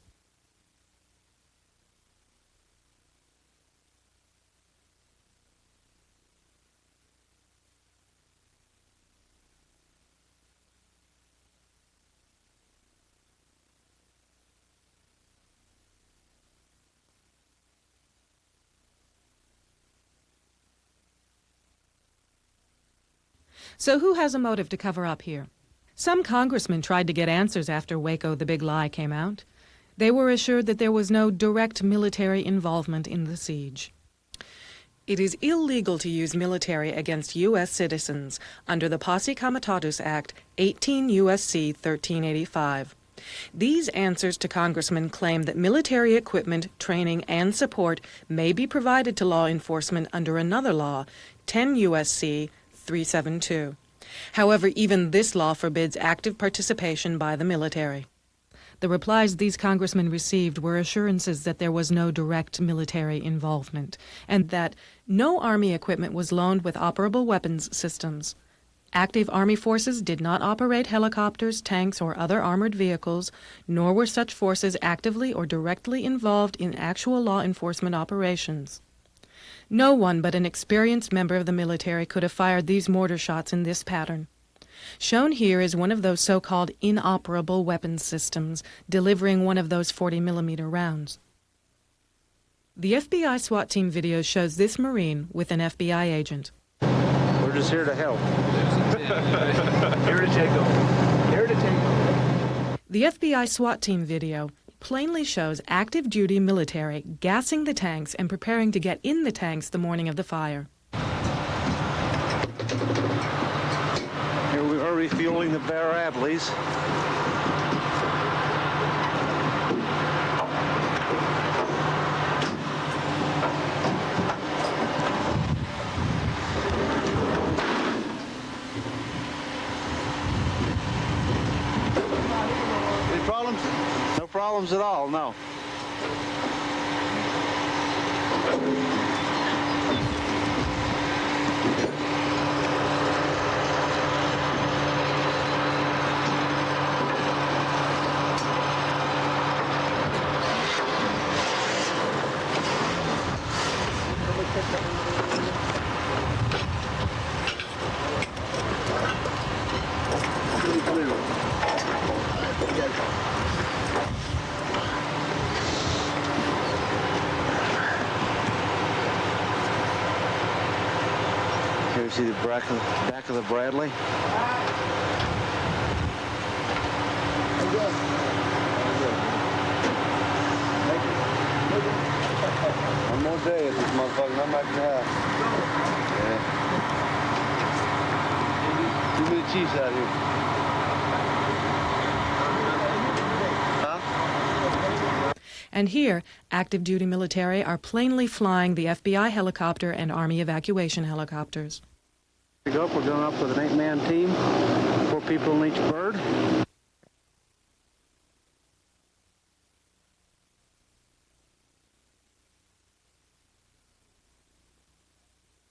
So who has a motive to cover up here? Some congressmen tried to get answers after Waco the Big Lie came out. They were assured that there was no direct military involvement in the siege. It is illegal to use military against U.S. citizens under the Posse Comitatus Act, 18 U.S.C. 1385. These answers to congressmen claim that military equipment, training, and support may be provided to law enforcement under another law, 10 U.S.C. 372. However, even this law forbids active participation by the military. The replies these congressmen received were assurances that there was no direct military involvement, and that no Army equipment was loaned with operable weapons systems. Active Army forces did not operate helicopters, tanks, or other armored vehicles, nor were such forces actively or directly involved in actual law enforcement operations. No one but an experienced member of the military could have fired these mortar shots in this pattern. Shown here is one of those so-called inoperable weapons systems, delivering one of those 40mm rounds. The FBI SWAT team video shows this Marine with an FBI agent. We're just here to help. Here to take over. Here to take over. The FBI SWAT team video plainly shows active duty military gassing the tanks and preparing to get in the tanks the morning of the fire. Here we are refueling the Bear Adleys. Any problems? No problems at all, no. Here you see the back of the Bradley. One more day at this motherfucker, I'm back in the house. Yeah. Too many chiefs out here. And here, active duty military are plainly flying the FBI helicopter and Army evacuation helicopters. We're going up with an 8-man team, 4 people in each bird.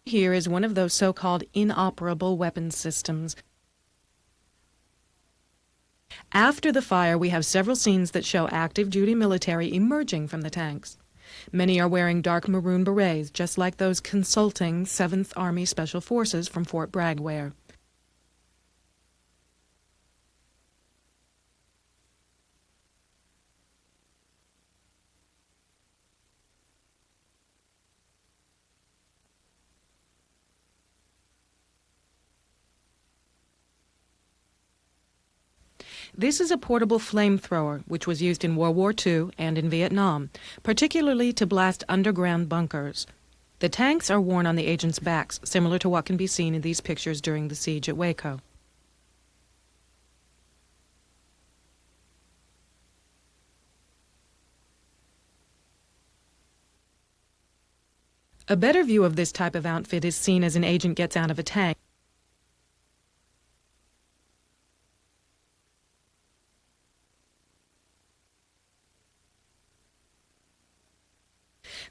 Here is one of those so-called inoperable weapons systems. After the fire, we have several scenes that show active duty military emerging from the tanks. Many are wearing dark maroon berets, just like those consulting 7th Army Special Forces from Fort Bragg wear. This is a portable flamethrower, which was used in World War II and in Vietnam, particularly to blast underground bunkers. The tanks are worn on the agents' backs, similar to what can be seen in these pictures during the siege at Waco. A better view of this type of outfit is seen as an agent gets out of a tank.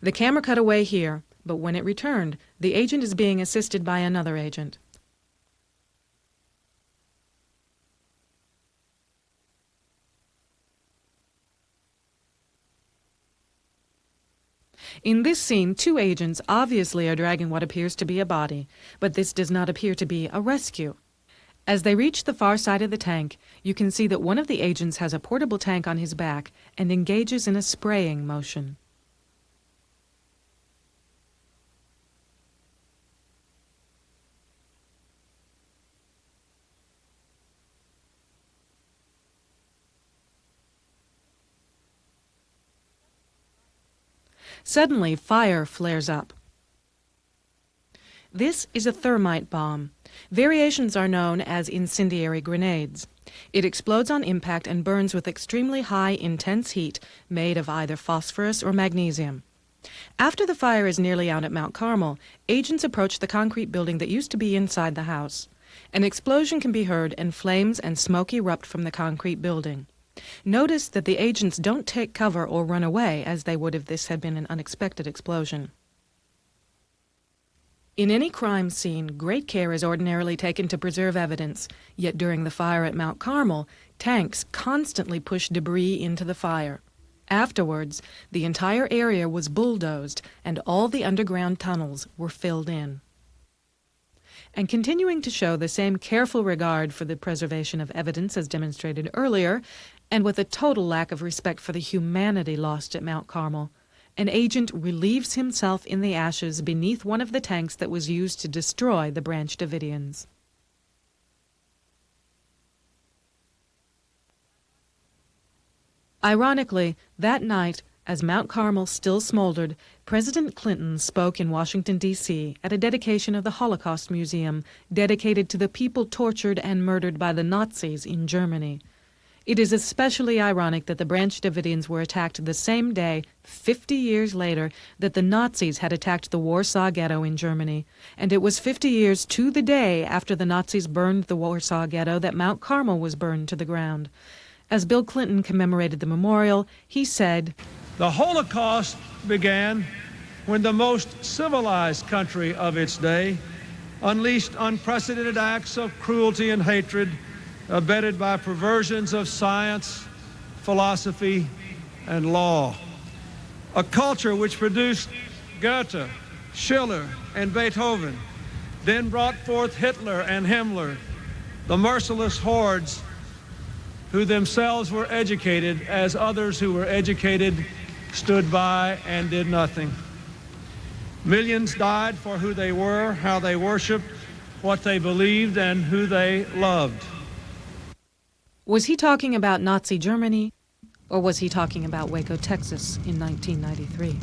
The camera cut away here, but when it returned, the agent is being assisted by another agent. In this scene, 2 agents obviously are dragging what appears to be a body, but this does not appear to be a rescue. As they reach the far side of the tank, you can see that one of the agents has a portable tank on his back and engages in a spraying motion. Suddenly, fire flares up. This is a thermite bomb. Variations are known as incendiary grenades. It explodes on impact and burns with extremely high, intense heat made of either phosphorus or magnesium. After the fire is nearly out at Mount Carmel, agents approach the concrete building that used to be inside the house. An explosion can be heard and flames and smoke erupt from the concrete building. Notice that the agents don't take cover or run away as they would if this had been an unexpected explosion. In any crime scene, great care is ordinarily taken to preserve evidence, yet during the fire at Mount Carmel, tanks constantly pushed debris into the fire. Afterwards, the entire area was bulldozed and all the underground tunnels were filled in. And continuing to show the same careful regard for the preservation of evidence as demonstrated earlier, and with a total lack of respect for the humanity lost at Mount Carmel, an agent relieves himself in the ashes beneath one of the tanks that was used to destroy the Branch Davidians. Ironically, that night, as Mount Carmel still smoldered, President Clinton spoke in Washington, D.C. at a dedication of the Holocaust Museum dedicated to the people tortured and murdered by the Nazis in Germany. It is especially ironic that the Branch Davidians were attacked the same day, 50 years later, that the Nazis had attacked the Warsaw Ghetto in Germany. And it was 50 years to the day after the Nazis burned the Warsaw Ghetto that Mount Carmel was burned to the ground. As Bill Clinton commemorated the memorial, he said, "The Holocaust began when the most civilized country of its day unleashed unprecedented acts of cruelty and hatred abetted by perversions of science, philosophy, and law. A culture which produced Goethe, Schiller, and Beethoven, then brought forth Hitler and Himmler, the merciless hordes who themselves were educated as others who were educated stood by and did nothing. Millions died for who they were, how they worshiped, what they believed, and who they loved." Was he talking about Nazi Germany, or was he talking about Waco, Texas in 1993?